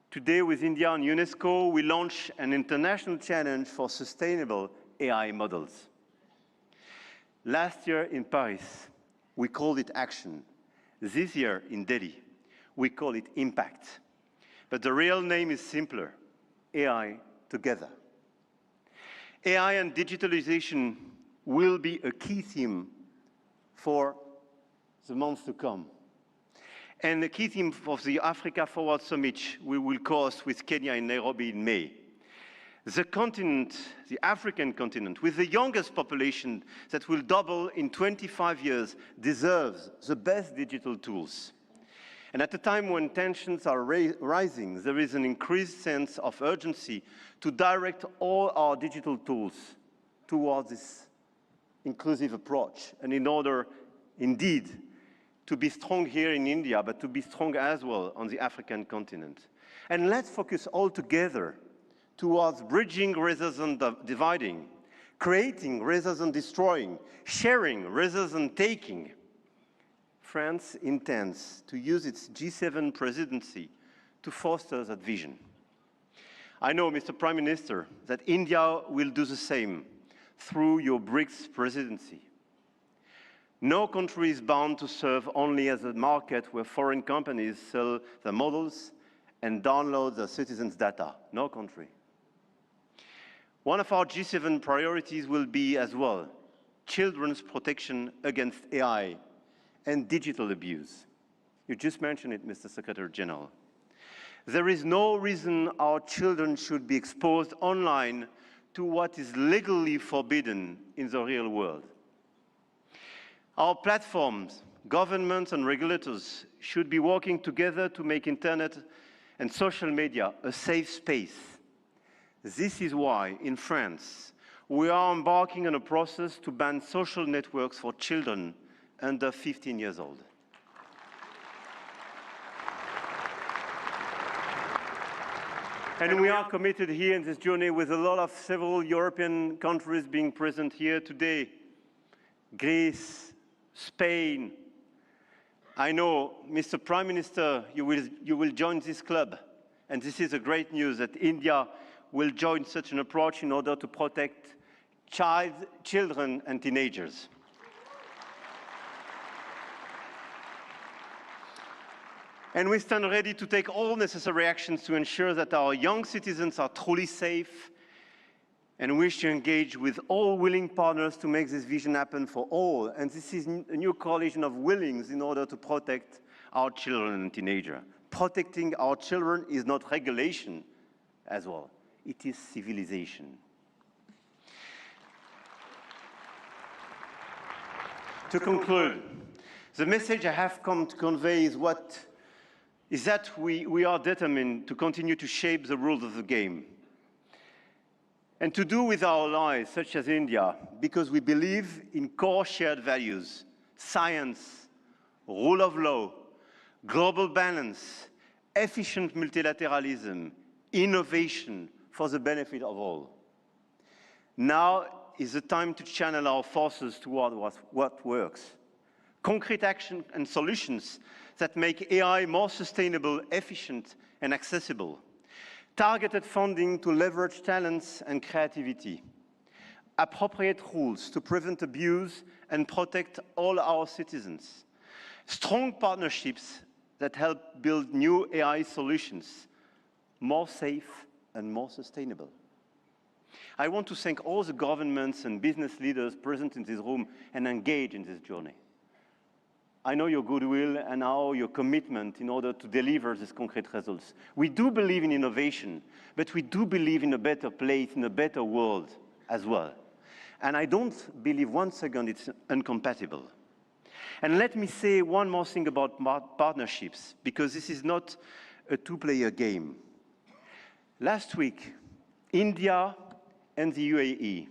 [SPEAKER 8] Today, with India and UNESCO, we launch an international challenge for sustainable AI models. Last year in Paris, we called it action. This year in Delhi, we call it impact. But the real name is simpler, AI together. AI and digitalization will be a key theme for the months to come. and the key theme of the Africa Forward Summit we will co-host with Kenya in Nairobi in May. The continent, the African continent, with the youngest population that will double in 25 years, deserves the best digital tools. And at a time when tensions are rising, there is an increased sense of urgency to direct all our digital tools towards this inclusive approach, and in order, indeed, to be strong here in India, but to be strong as well on the African continent. And let's focus all together towards bridging rather than dividing, creating rather than destroying, sharing rather than taking. France intends to use its G7 presidency to foster that vision. I know, Mr. Prime Minister, that India will do the same through your BRICS presidency. No country is bound to serve only as a market where foreign companies sell their models and download their citizens' data. No country. One of our G7 priorities will be as well children's protection against AI and digital abuse. You just mentioned it, Mr. Secretary General. There is no reason our children should be exposed online to what is legally forbidden in the real world. Our platforms, governments and regulators should be working together to make internet and social media a safe space. This is why, in France, we are embarking on a process to ban social networks for children under 15 years old. And we are committed here in this journey with a lot of several European countries being present here today. Greece, Spain. I know, Mr. Prime Minister, you will join this club. And this is a great news that India will join such an approach in order to protect children and teenagers. And we stand ready to take all necessary actions to ensure that our young citizens are truly safe, and wish to engage with all willing partners to make this vision happen for all. And this is a new coalition of willings in order to protect our children and teenagers. Protecting our children is not regulation as well. It is civilization. To conclude, the message I have come to convey is that we are determined to continue to shape the rules of the game. And to do with our allies, such as India, because we believe in core shared values: science, rule of law, global balance, efficient multilateralism, innovation for the benefit of all. Now is the time to channel our forces toward what works. Concrete action and solutions that make AI more sustainable, efficient, and accessible. Targeted funding to leverage talents and creativity. Appropriate rules to prevent abuse and protect all our citizens. Strong partnerships that help build new AI solutions, more safe and more sustainable. I want to thank all the governments and business leaders present in this room and engaged in this journey. I know your goodwill and now your commitment in order to deliver these concrete results. We do believe in innovation, but we do believe in a better place, in a better world as well. And I don't believe one second it's incompatible. And let me say one more thing about partnerships, because this is not a two-player game. Last week, India and the UAE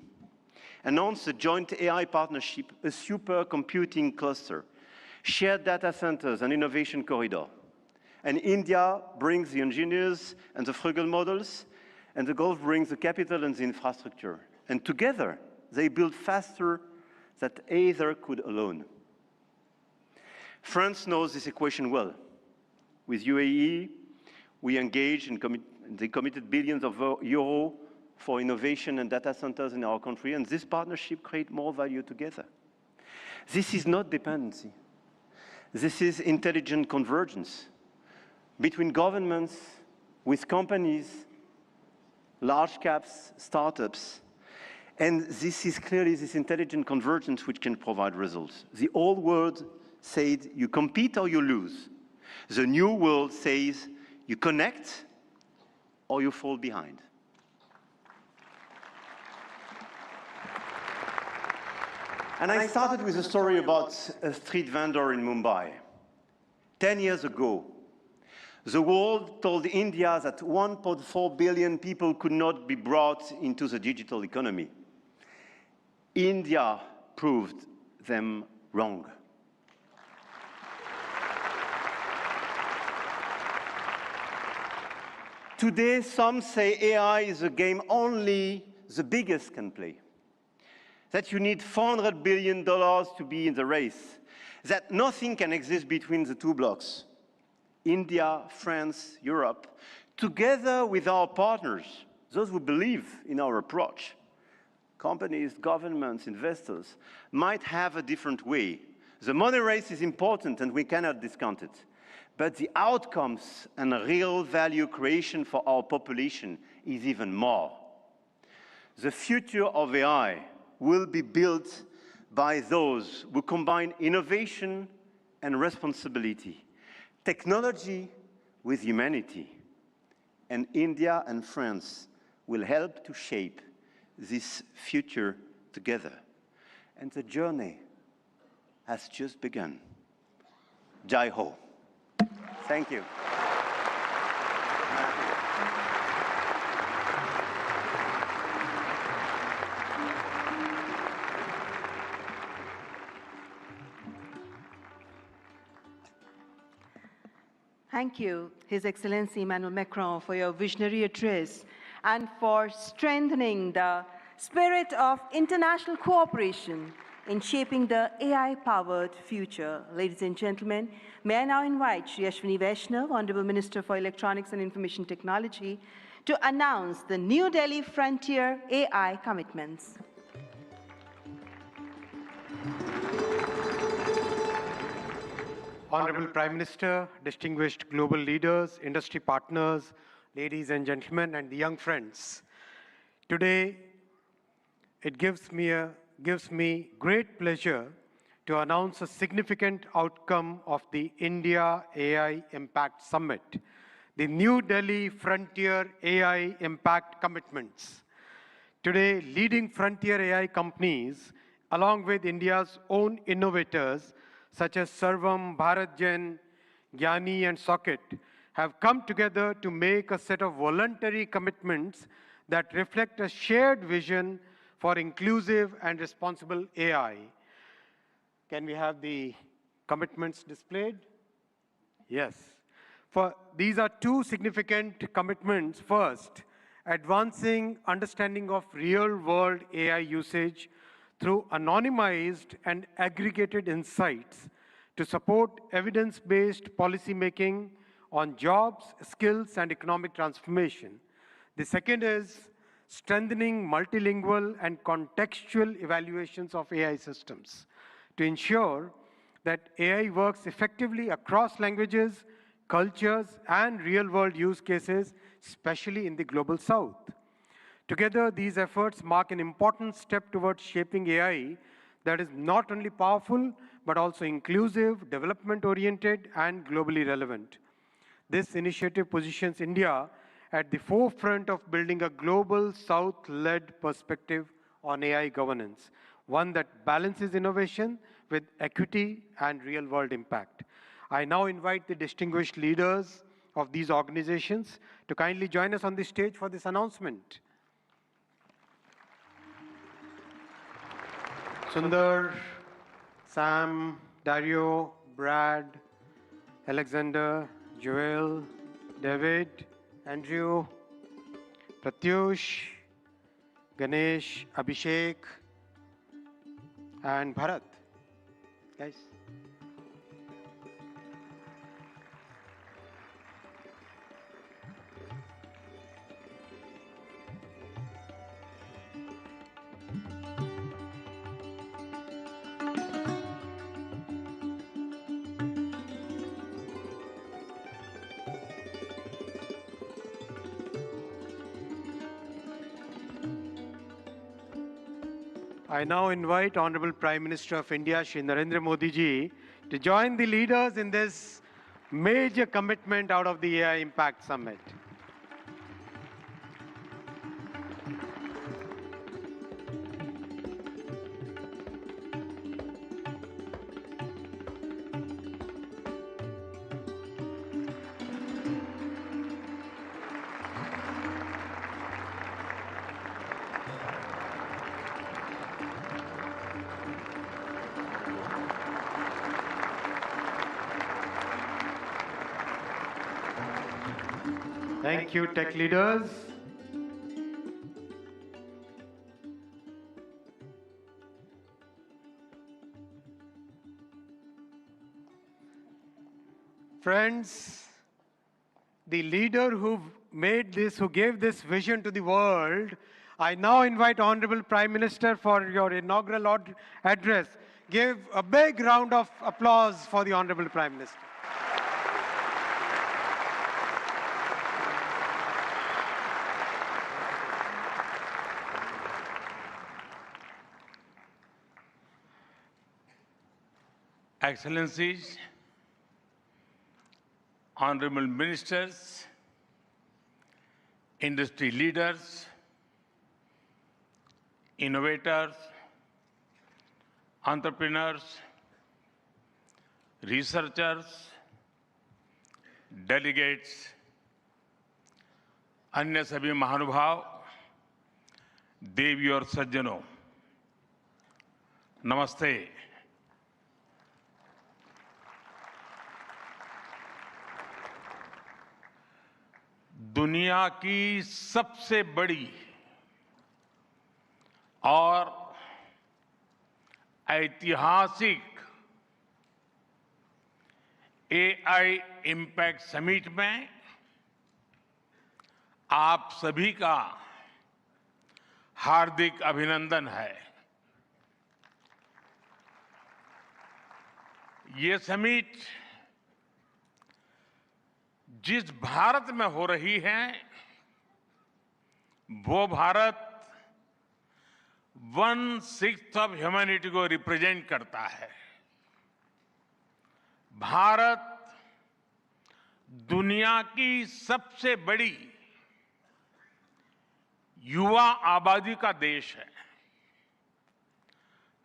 [SPEAKER 8] announced a joint AI partnership, a supercomputing cluster, shared data centers and innovation corridor. And India brings the engineers and the frugal models, and the Gulf brings the capital and the infrastructure. And together, they build faster than either could alone. France knows this equation well. With UAE, we engaged and they committed billions of euros for innovation and data centers in our country, and this partnership creates more value together. This is not dependency. This is intelligent convergence between governments, with companies, large caps, startups. And this is clearly this intelligent convergence which can provide results. The old world said, you compete or you lose. The new world says you connect or you fall behind. And I started with a story about a street vendor in Mumbai. 10 years ago, the world told India that 1.4 billion people could not be brought into the digital economy. India proved them wrong. Today, some say AI is a game only the biggest can play. That you need $400 billion to be in the race. That nothing can exist between the two blocks. India, France, Europe, together with our partners, those who believe in our approach, companies, governments, investors, might have a different way. The money race is important and we cannot discount it. But the outcomes and real value creation for our population is even more. The future of AI will be built by those who combine innovation and responsibility, technology with humanity. And India and France will help to shape this future together. And the journey has just begun. Jai Ho. Thank you.
[SPEAKER 1] Thank you, His Excellency Emmanuel Macron, for your visionary address and for strengthening the spirit of international cooperation in shaping the AI-powered future. Ladies and gentlemen, may I now invite Shri Ashwini Vaishnav, Honorable Minister for Electronics and Information Technology, to announce the New Delhi Frontier AI commitments.
[SPEAKER 3] Honorable Prime Minister, distinguished global leaders, industry partners, ladies and gentlemen, and the young friends. Today, it gives me great pleasure to announce a significant outcome of the India AI Impact Summit, the New Delhi Frontier AI Impact Commitments. Today, leading frontier AI companies, along with India's own innovators, such as Sarvam, BharatGen, Gyani, and Socket, have come together to make a set of voluntary commitments that reflect a shared vision for inclusive and responsible AI. Can we have the commitments displayed? Yes. These are two significant commitments. First, advancing understanding of real-world AI usage through anonymized and aggregated insights to support evidence-based policymaking on jobs, skills, and economic transformation. The second is strengthening multilingual and contextual evaluations of AI systems to ensure that AI works effectively across languages, cultures, and real-world use cases, especially in the global South. Together, these efforts mark an important step towards shaping AI that is not only powerful, but also inclusive, development-oriented, and globally relevant. This initiative positions India at the forefront of building a global South-led perspective on AI governance, one that balances innovation with equity and real-world impact. I now invite the distinguished leaders of these organizations to kindly join us on the stage for this announcement. Sundar, Sam, Dario, Brad, Alexander, Joel, David, Andrew, Pratyush, Ganesh, Abhishek, and Bharat. Guys. I now invite Honorable Prime Minister of India, Shri Narendra Modi ji, to join the leaders in this major commitment out of the AI Impact Summit. Thank you, tech leaders. Friends, the leader who made this, who gave this vision to the world, I now invite Honorable Prime Minister for your inaugural address. Give a big round of applause for the Honorable Prime Minister.
[SPEAKER 7] Excellencies, honorable ministers, industry leaders, innovators, entrepreneurs, researchers, delegates, अन्य सभी महानुभाव, देवी और सज्जनों, नमस्ते। दुनिया की सबसे बड़ी और ऐतिहासिक एआई इम्पैक्ट समिट में आप सभी का हार्दिक अभिनंदन है। ये समिट जिस भारत में हो रही है, वो भारत 1/6 ऑफ ह्यूमैनिटी को रिप्रेजेंट करता है। भारत दुनिया की सबसे बड़ी युवा आबादी का देश है,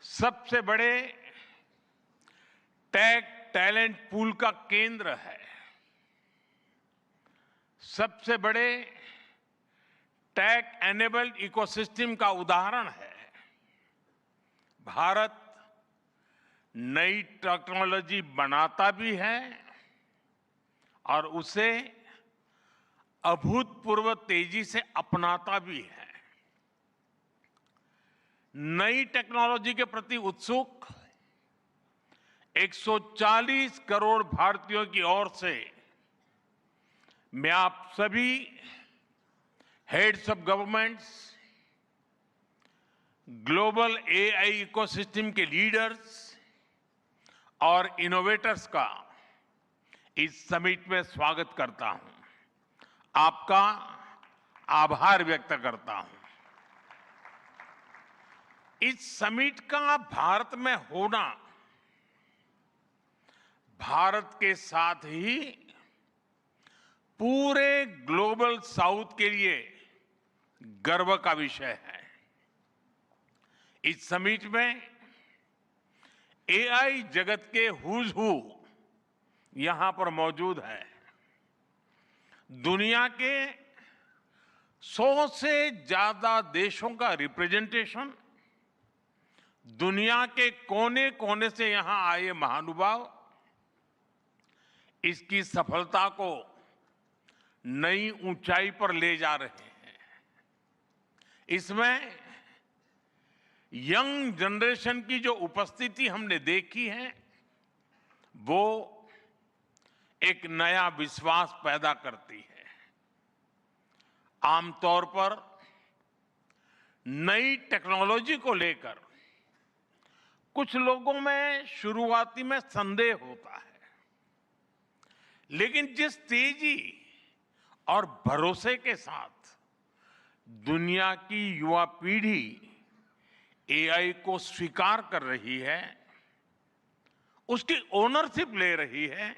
[SPEAKER 7] सबसे बड़े टेक टैलेंट पूल का केंद्र है, सबसे बड़े टेक एनेबल्ड इकोसिस्टम का उदाहरण है। भारत नई टेक्नोलॉजी बनाता भी है और उसे अभूतपूर्व तेजी से अपनाता भी है। नई टेक्नोलॉजी के प्रति उत्सुक 140 करोड़ भारतीयों की ओर से मैं आप सभी heads of governments, global AI ecosystem के लीडर्स और इनोवेटर्स का इस समिट में स्वागत करता हूं, आपका आभार व्यक्त करता हूं। इस समिट का भारत में होना भारत के साथ ही पूरे ग्लोबल साउथ के लिए गर्व का विषय है। इस समिट में एआई जगत के हुज हू यहां पर मौजूद है। दुनिया के 100 से ज्यादा देशों का रिप्रेजेंटेशन, दुनिया के कोने कोने से यहां आए महानुभाव इसकी सफलता को नई ऊंचाई पर ले जा रहे हैं। इसमें यंग जनरेशन की जो उपस्थिति हमने देखी है, वो एक नया विश्वास पैदा करती है। आमतौर पर नई टेक्नोलॉजी को लेकर कुछ लोगों में शुरुआती में संदेह होता है, लेकिन जिस तेजी और भरोसे के साथ दुनिया की युवा पीढ़ी एआई को स्वीकार कर रही है, उसकी ओनरशिप ले रही है,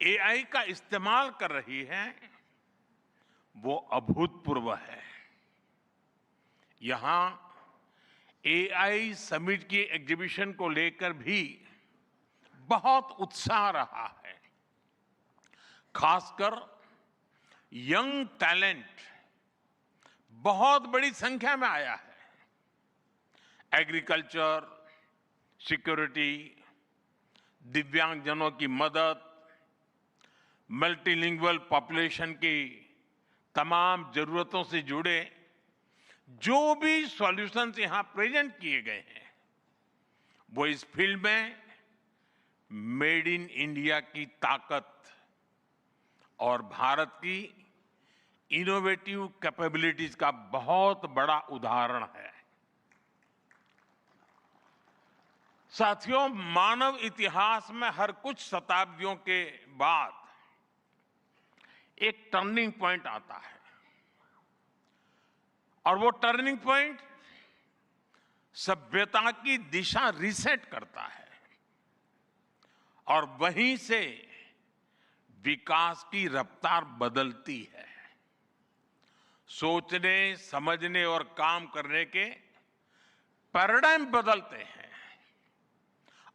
[SPEAKER 7] एआई का इस्तेमाल कर रही है वो अभूतपूर्व है। यहां एआई समिट की एग्जीबिशन को लेकर भी बहुत उत्साह रहा है। खासकर यंग टैलेंट बहुत बड़ी संख्या में आया है। एग्रीकल्चर, सिक्योरिटी, दिव्यांगजनों की मदद, मल्टीलिंगुअल पॉपुलेशन की तमाम जरूरतों से जुड़े जो भी सॉल्यूशंस यहां प्रेजेंट किए गए हैं वो इस फील्ड में मेड इन इंडिया की ताकत और भारत की इनोवेटिव कैपेबिलिटीज का बहुत बड़ा उदाहरण है। साथियों, मानव इतिहास में हर कुछ शताब्दियों के बाद एक टर्निंग पॉइंट आता है और वो टर्निंग पॉइंट सभ्यता की दिशा रीसेट करता है और वहीं से विकास की रफ्तार बदलती है। सोचने, समझने और काम करने के पैराडाइम बदलते हैं।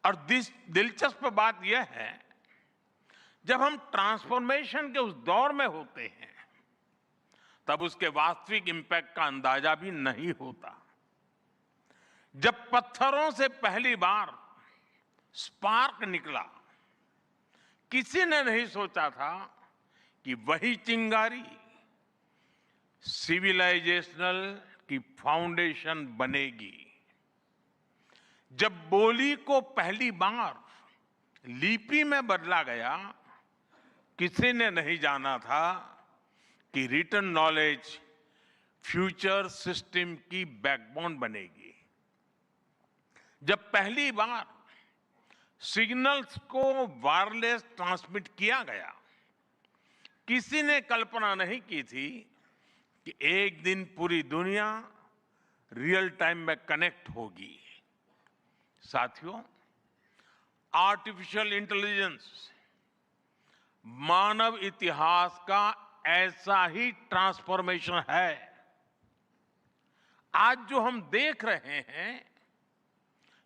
[SPEAKER 7] और दिलचस्प बात यह है, जब हम ट्रांसफॉर्मेशन के उस दौर में होते हैं तब उसके वास्तविक इंपैक्ट का अंदाजा भी नहीं होता। जब पत्थरों से पहली बार स्पार्क निकला, किसी ने नहीं सोचा था कि वही चिंगारी सिविलाइजेशनल की फाउंडेशन बनेगी। जब बोली को पहली बार लिपि में बदला गया, किसी ने नहीं जाना था कि रिटन नॉलेज फ्यूचर सिस्टम की बैकबोन बनेगी। जब पहली बार सिग्नल्स को वायरलेस ट्रांसमिट किया गया, किसी ने कल्पना नहीं की थी कि एक दिन पूरी दुनिया रियल टाइम में कनेक्ट होगी। साथियों, आर्टिफिशियल इंटेलिजेंस मानव इतिहास का ऐसा ही ट्रांसफॉर्मेशन है। आज जो हम देख रहे हैं,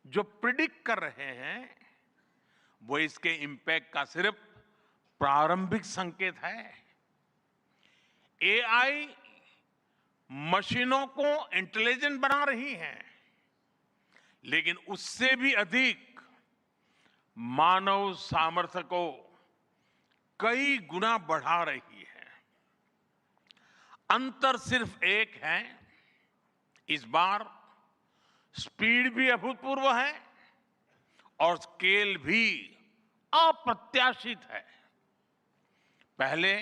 [SPEAKER 7] जो प्रिडिक्ट कर रहे हैं, वो इसके इंपैक्ट का सिर्फ प्रारंभिक संकेत है। एआई मशीनों को इंटेलिजेंट बना रही है, लेकिन उससे भी अधिक मानव सामर्थ्य को कई गुना बढ़ा रही है। अंतर सिर्फ एक है, इस बार स्पीड भी अभूतपूर्व है और स्केल भी अप्रत्याशित है। पहले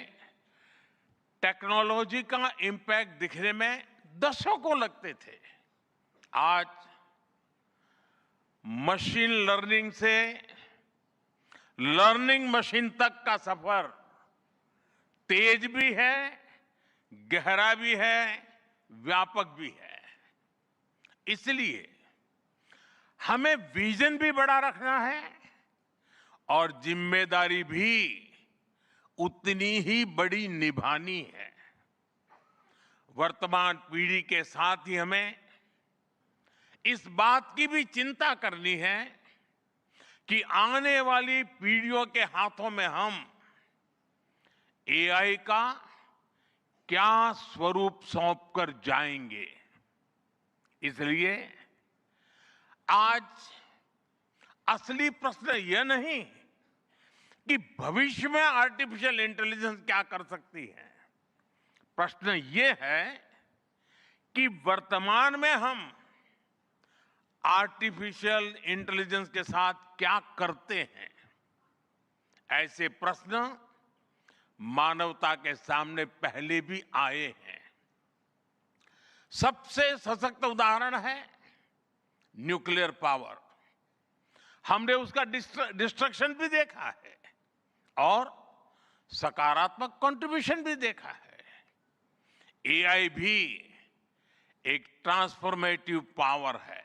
[SPEAKER 7] टेक्नोलॉजी का इंपैक्ट दिखने में दशकों लगते थे। आज मशीन लर्निंग से लर्निंग मशीन तक का सफर तेज भी है, गहरा भी है, व्यापक भी है। इसलिए हमें विजन भी बड़ा रखना है और जिम्मेदारी भी उतनी ही बड़ी निभानी है। वर्तमान पीढ़ी के साथ ही हमें इस बात की भी चिंता करनी है कि आने वाली पीढ़ियों के हाथों में हम एआई का क्या स्वरूप सौंप कर जाएंगे। इसलिए आज असली प्रश्न यह नहीं कि भविष्य में आर्टिफिशियल इंटेलिजेंस क्या कर सकती है। प्रश्न यह है कि वर्तमान में हम आर्टिफिशियल इंटेलिजेंस के साथ क्या करते हैं। ऐसे प्रश्न मानवता के सामने पहले भी आए हैं। सबसे सशक्त उदाहरण है न्यूक्लियर पावर। हमने उसका डिस्ट्रक्शन भी देखा है और सकारात्मक कंट्रीब्यूशन भी देखा है। एआई भी एक ट्रांसफॉर्मेटिव पावर है।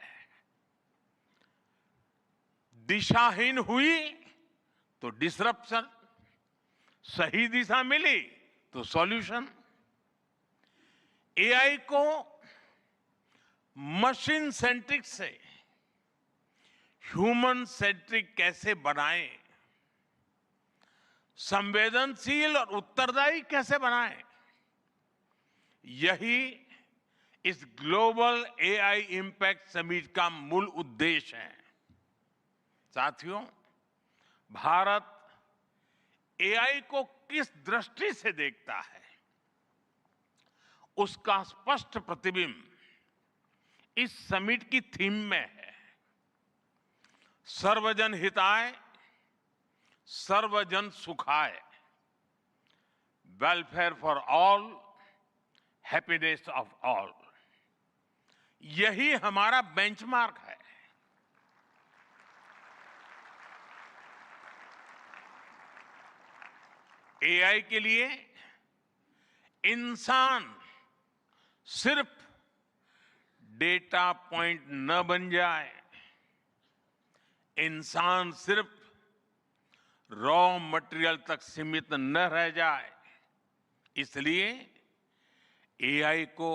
[SPEAKER 7] दिशाहीन हुई तो डिसरप्शन, सही दिशा मिली तो सॉल्यूशन। एआई को मशीन सेंट्रिक से ह्यूमन सेंट्रिक कैसे बनाएं, संवेदनशील और उत्तरदायी कैसे बनाएं, यही इस ग्लोबल एआई इंपैक्ट समिट का मूल उद्देश्य है। साथियों, भारत एआई को किस दृष्टि से देखता है, उसका स्पष्ट प्रतिबिंब इस समिट की थीम में है। सर्वजन हिताय, सर्वजन सुखाय, welfare for all, happiness of all. यही हमारा बेंचमार्क है। एआई के लिए इंसान सिर्फ डेटा पॉइंट न बन जाए, इंसान सिर्फ रॉ मटेरियल तक सीमित न रह जाए, इसलिए एआई को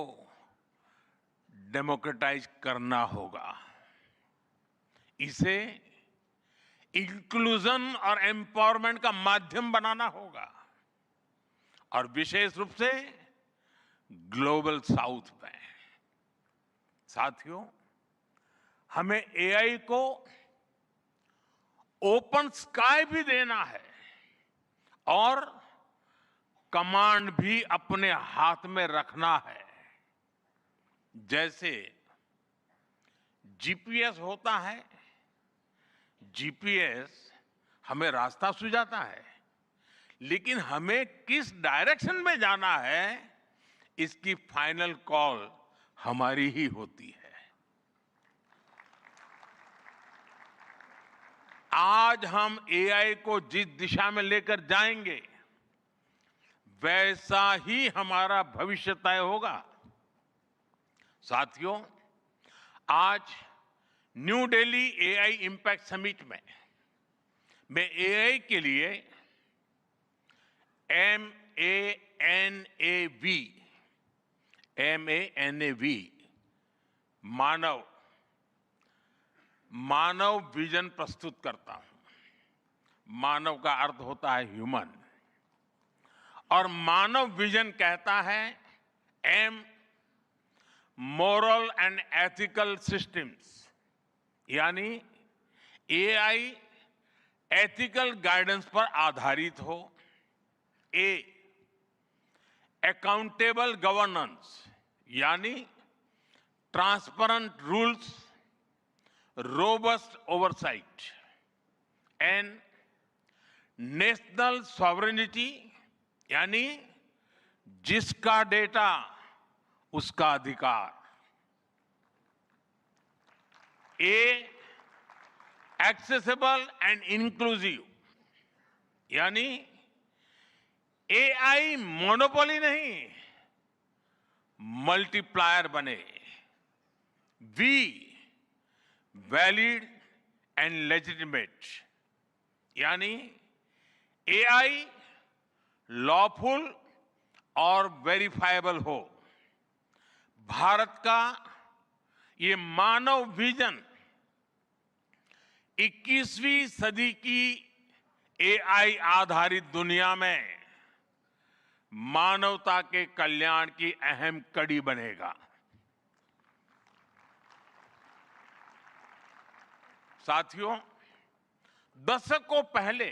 [SPEAKER 7] डेमोक्रेटाइज करना होगा। इसे इंक्लूजन और एम्पावरमेंट का माध्यम बनाना होगा, और विशेष रूप से ग्लोबल साउथ में। साथियों, हमें एआई को ओपन स्काई भी देना है और कमांड भी अपने हाथ में रखना है। जैसे जीपीएस होता है, जीपीएस हमें रास्ता सुझाता है, लेकिन हमें किस डायरेक्शन में जाना है, इसकी फाइनल कॉल हमारी ही होती है। आज हम एआई को जिस दिशा में लेकर जाएंगे, वैसा ही हमारा भविष्य तय होगा। साथियों, आज new Delhi AI impact summit में मैं एआई के लिए MANAV मानव विजन प्रस्तुत करता हूं। मानव का अर्थ होता है ह्यूमन, और मानव विजन कहता है M, moral and ethical systems, यानी एआई एथिकल गाइडेंस पर आधारित हो। ए, अकाउंटेबल गवर्नेंस, यानी transparent rules, robust oversight. And national sovereignty, यानी जिसका डेटा उसका अधिकार। ए, एक्सेसिबल एंड इंक्लूसिव, यानी एआई मोनोपोली नहीं, मल्टीप्लायर बने। वी, वैलिड एंड लेजिटिमेट, यानी एआई लॉफुल और वेरीफाइबल हो। भारत का ये मानव विजन 21वीं सदी की एआई आधारित दुनिया में मानवता के कल्याण की अहम कड़ी बनेगा। साथियों, दशकों पहले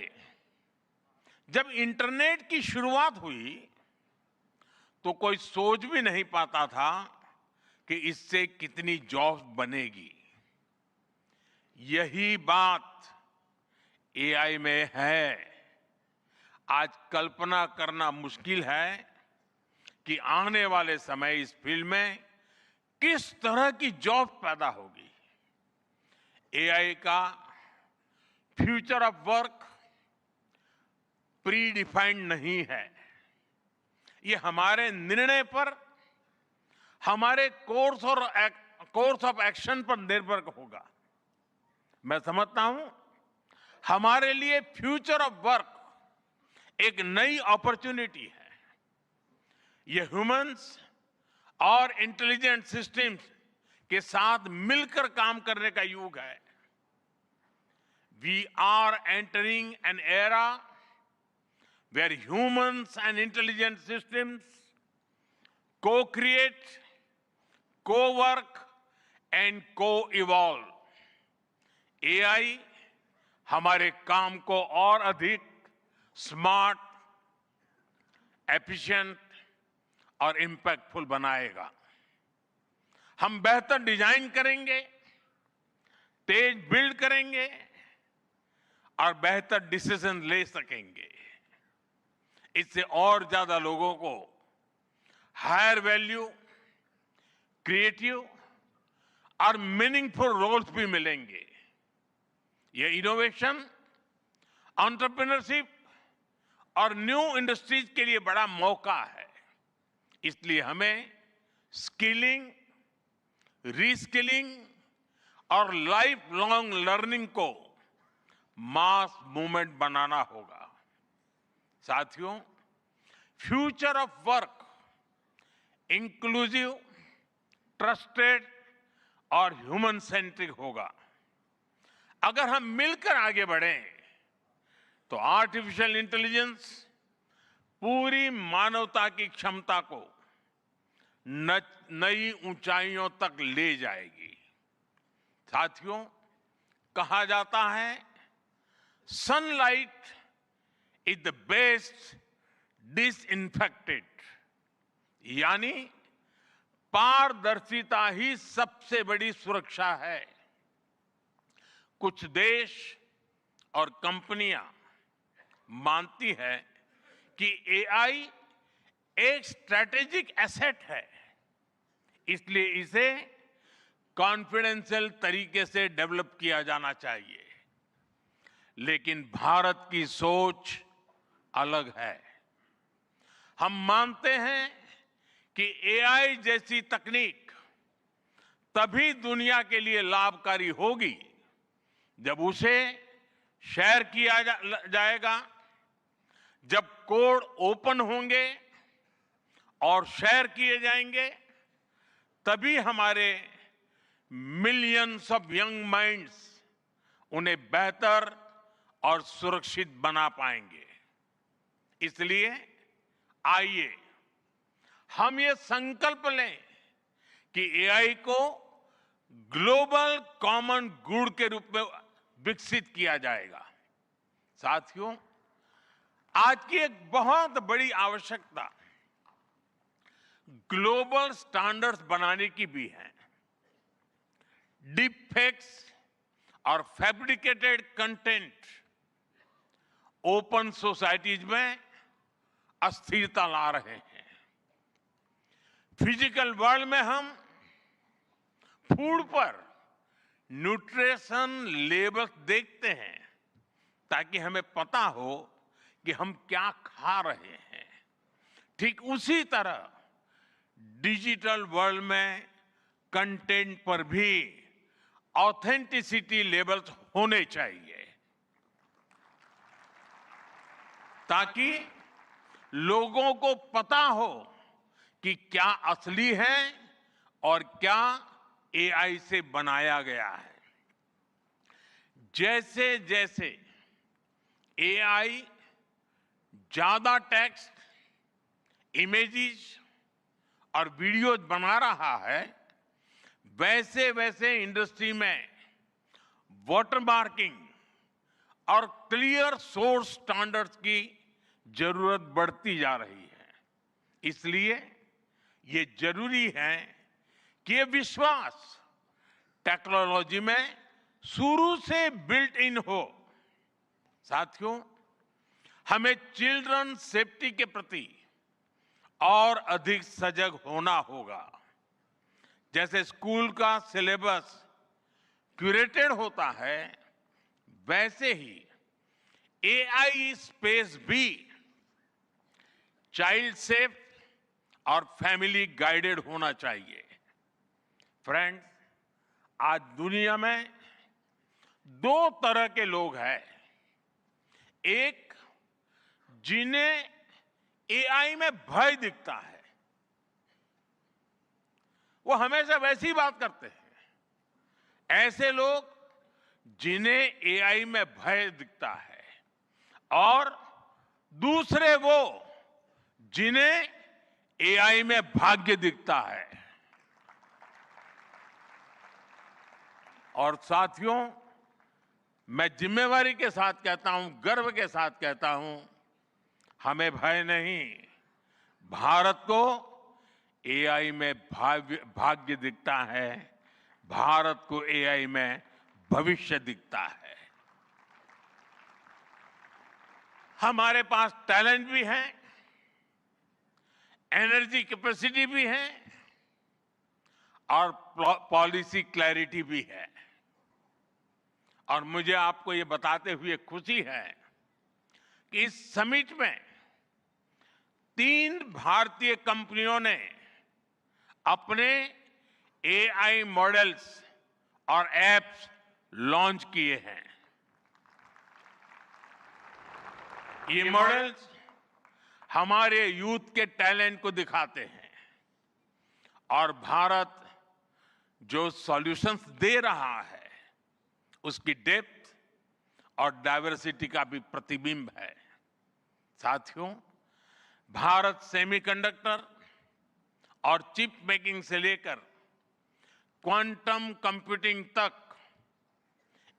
[SPEAKER 7] जब इंटरनेट की शुरुआत हुई तो कोई सोच भी नहीं पाता था कि इससे कितनी जॉब्स बनेगी। यही बात एआई में है। आज कल्पना करना मुश्किल है कि आने वाले समय इस फील्ड में किस तरह की जॉब पैदा होगी। एआई का future of work pre defined नहीं है। ये हमारे निर्णय पर, हमारे कोर्स ऑफ एक्शन पर निर्भर होगा। मैं समझता हूं हमारे लिए फ्यूचर ऑफ वर्क एक नई अपॉर्चुनिटी है। ये ह्यूमंस और इंटेलिजेंट सिस्टम्स के साथ मिलकर काम करने का युग है। We are entering an era where humans and intelligent systems co-create, co-work and co-evolve. AI हमारे काम को और अधिक स्मार्ट, एफिशिएंट और इंपैक्टफुल बनाएगा। हम बेहतर डिजाइन करेंगे, तेज बिल्ड करेंगे और बेहतर डिसीजन ले सकेंगे। इससे और ज्यादा लोगों को हायर वैल्यू, क्रिएटिव और मीनिंगफुल रोल्स भी मिलेंगे। ये इनोवेशन, एंटरप्रेन्योरशिप और न्यू इंडस्ट्रीज के लिए बड़ा मौका है। इसलिए हमें स्किलिंग, रीस्किलिंग और लाइफ लॉन्ग लर्निंग को मास मूवमेंट बनाना होगा। साथियों, future of work inclusive, trusted और ह्यूमन सेंट्रिक होगा। अगर हम मिलकर आगे बढ़ें तो आर्टिफिशियल इंटेलिजेंस पूरी मानवता की क्षमता को नई ऊंचाइयों तक ले जाएगी। साथियों, कहा जाता है sunlight is the best disinfected, यानी पारदर्शिता ही सबसे बड़ी सुरक्षा है। कुछ देश और कंपनियां मानती है कि एआई एक स्ट्रैटेजिक एसेट है, इसलिए इसे कॉन्फिडेंशियल तरीके से डेवलप किया जाना चाहिए। लेकिन भारत की सोच अलग है। हम मानते हैं कि एआई जैसी तकनीक तभी दुनिया के लिए लाभकारी होगी जब उसे शेयर किया जाएगा, जब कोड ओपन होंगे और शेयर किए जाएंगे, तभी हमारे मिलियंस ऑफ यंग माइंड्स उन्हें बेहतर और सुरक्षित बना पाएंगे। इसलिए आइए हम ये संकल्प लें कि एआई को ग्लोबल कॉमन गुड के रूप में विकसित किया जाएगा। साथियों, आज की एक बहुत बड़ी आवश्यकता ग्लोबल स्टैंडर्ड्स बनाने की भी है। डीप फेक्स और फैब्रिकेटेड कंटेंट ओपन सोसाइटीज में अस्थिरता ला रहे हैं। फिजिकल वर्ल्ड में हम फूड पर न्यूट्रिशन लेबल्स देखते हैं ताकि हमें पता हो कि हम क्या खा रहे हैं। ठीक उसी तरह डिजिटल वर्ल्ड में कंटेंट पर भी ऑथेंटिसिटी लेबल्स होने चाहिए ताकि लोगों को पता हो कि क्या असली है और क्या एआई से बनाया गया है। जैसे जैसे एआई ज्यादा टेक्स्ट, इमेजेस और वीडियोज बना रहा है, वैसे वैसे इंडस्ट्री में वाटरमार्किंग और क्लियर सोर्स स्टैंडर्ड्स की जरूरत बढ़ती जा रही है। इसलिए ये जरूरी है कि ये विश्वास टेक्नोलॉजी में शुरू से बिल्ट इन हो। साथियों, हमें चिल्ड्रन सेफ्टी के प्रति और अधिक सजग होना होगा। जैसे स्कूल का सिलेबस क्यूरेटेड होता है, वैसे ही एआई स्पेस भी चाइल्ड सेफ और फैमिली गाइडेड होना चाहिए। फ्रेंड्स, आज दुनिया में दो तरह के लोग हैं। एक जिन्हें एआई में भय दिखता है, वो हमेशा वैसी ही बात करते हैं। ऐसे लोग जिन्हें एआई में भय दिखता है और दूसरे वो जिन्हें एआई में भाग्य दिखता है। और साथियों, मैं जिम्मेवारी के साथ कहता हूं, गर्व के साथ कहता हूं, हमें भय नहीं, भारत को एआई में भाग्य दिखता है, भारत को एआई में भविष्य दिखता है। हमारे पास टैलेंट भी है, एनर्जी कैपेसिटी भी है और पॉलिसी क्लैरिटी भी है। और मुझे आपको ये बताते हुए खुशी है कि इस समिट में 3 भारतीय कंपनियों ने अपने एआई मॉडल्स और एप्स लॉन्च किए हैं। ये मॉडल्स हमारे यूथ के टैलेंट को दिखाते हैं और भारत जो सॉल्यूशंस दे रहा है उसकी डेप्थ और डाइवर्सिटी का भी प्रतिबिंब है। साथियों, भारत सेमीकंडक्टर और चिप मेकिंग से लेकर क्वांटम कंप्यूटिंग तक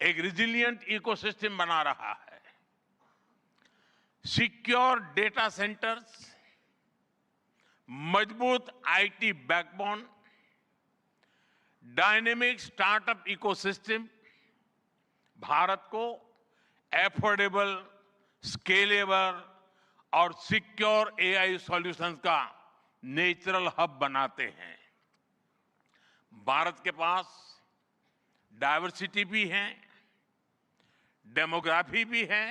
[SPEAKER 7] एक रिजिलिएंट इकोसिस्टम बना रहा है। सिक्योर डेटा सेंटर्स, मजबूत IT backbone, dynamic startup ecosystem Bharat को एफोर्डेबल, स्केलेबल और सिक्योर एआई सॉल्यूशंस का नेचुरल हब बनाते हैं। भारत के पास डाइवर्सिटी भी है, डेमोग्राफी भी है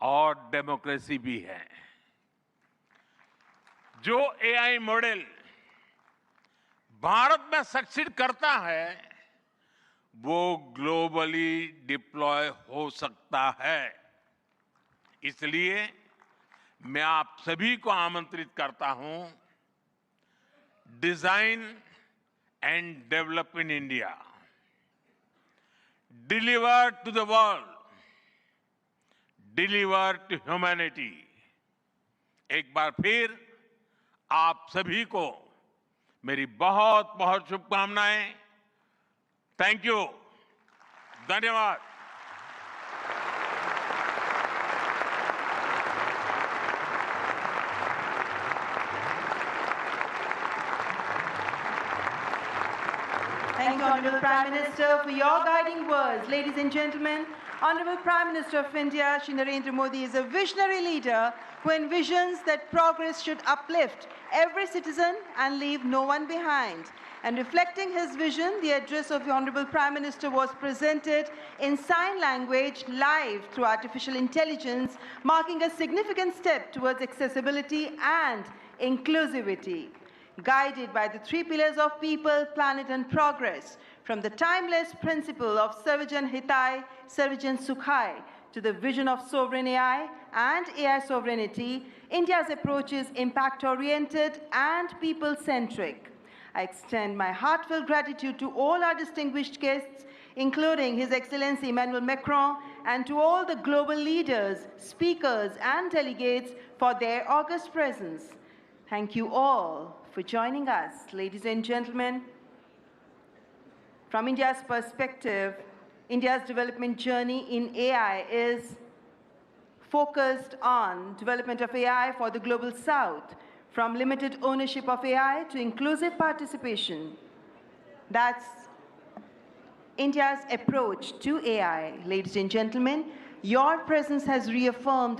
[SPEAKER 7] और डेमोक्रेसी भी है। जो एआई मॉडल भारत में सक्सीड करता है वो ग्लोबली डिप्लॉय हो सकता है। इसलिए मैं आप सभी को आमंत्रित करता हूं, design and develop in India, deliver to the world, deliver to humanity. एक बार फिर आप सभी को मेरी बहुत बहुत शुभकामनाएं। थैंक यू, धन्यवाद।
[SPEAKER 1] Thank you, Honorable Prime Minister, for your guiding words. Ladies and gentlemen, Honorable Prime Minister of India, Shri Narendra Modi, is a visionary leader who envisions that progress should uplift every citizen and leave no one behind. And reflecting his vision, the address of the Honorable Prime Minister was presented in sign language live through artificial intelligence, marking a significant step towards accessibility and inclusivity. Guided by the 3 pillars of people, planet and progress, from the timeless principle of Sarvajan Hitai, Sarvajan Sukhai, to the vision of sovereign AI and AI sovereignty, India's approach is impact-oriented and people-centric. I extend my heartfelt gratitude to all our distinguished guests, including His Excellency Emmanuel Macron, and to all the global leaders, speakers, and delegates for their august presence. Thank you all for joining us. Ladies and gentlemen, from India's perspective, India's development journey in AI is focused on development of AI for the global south, from limited ownership of AI to inclusive participation. That's India's approach to AI. Ladies and gentlemen, your presence has reaffirmed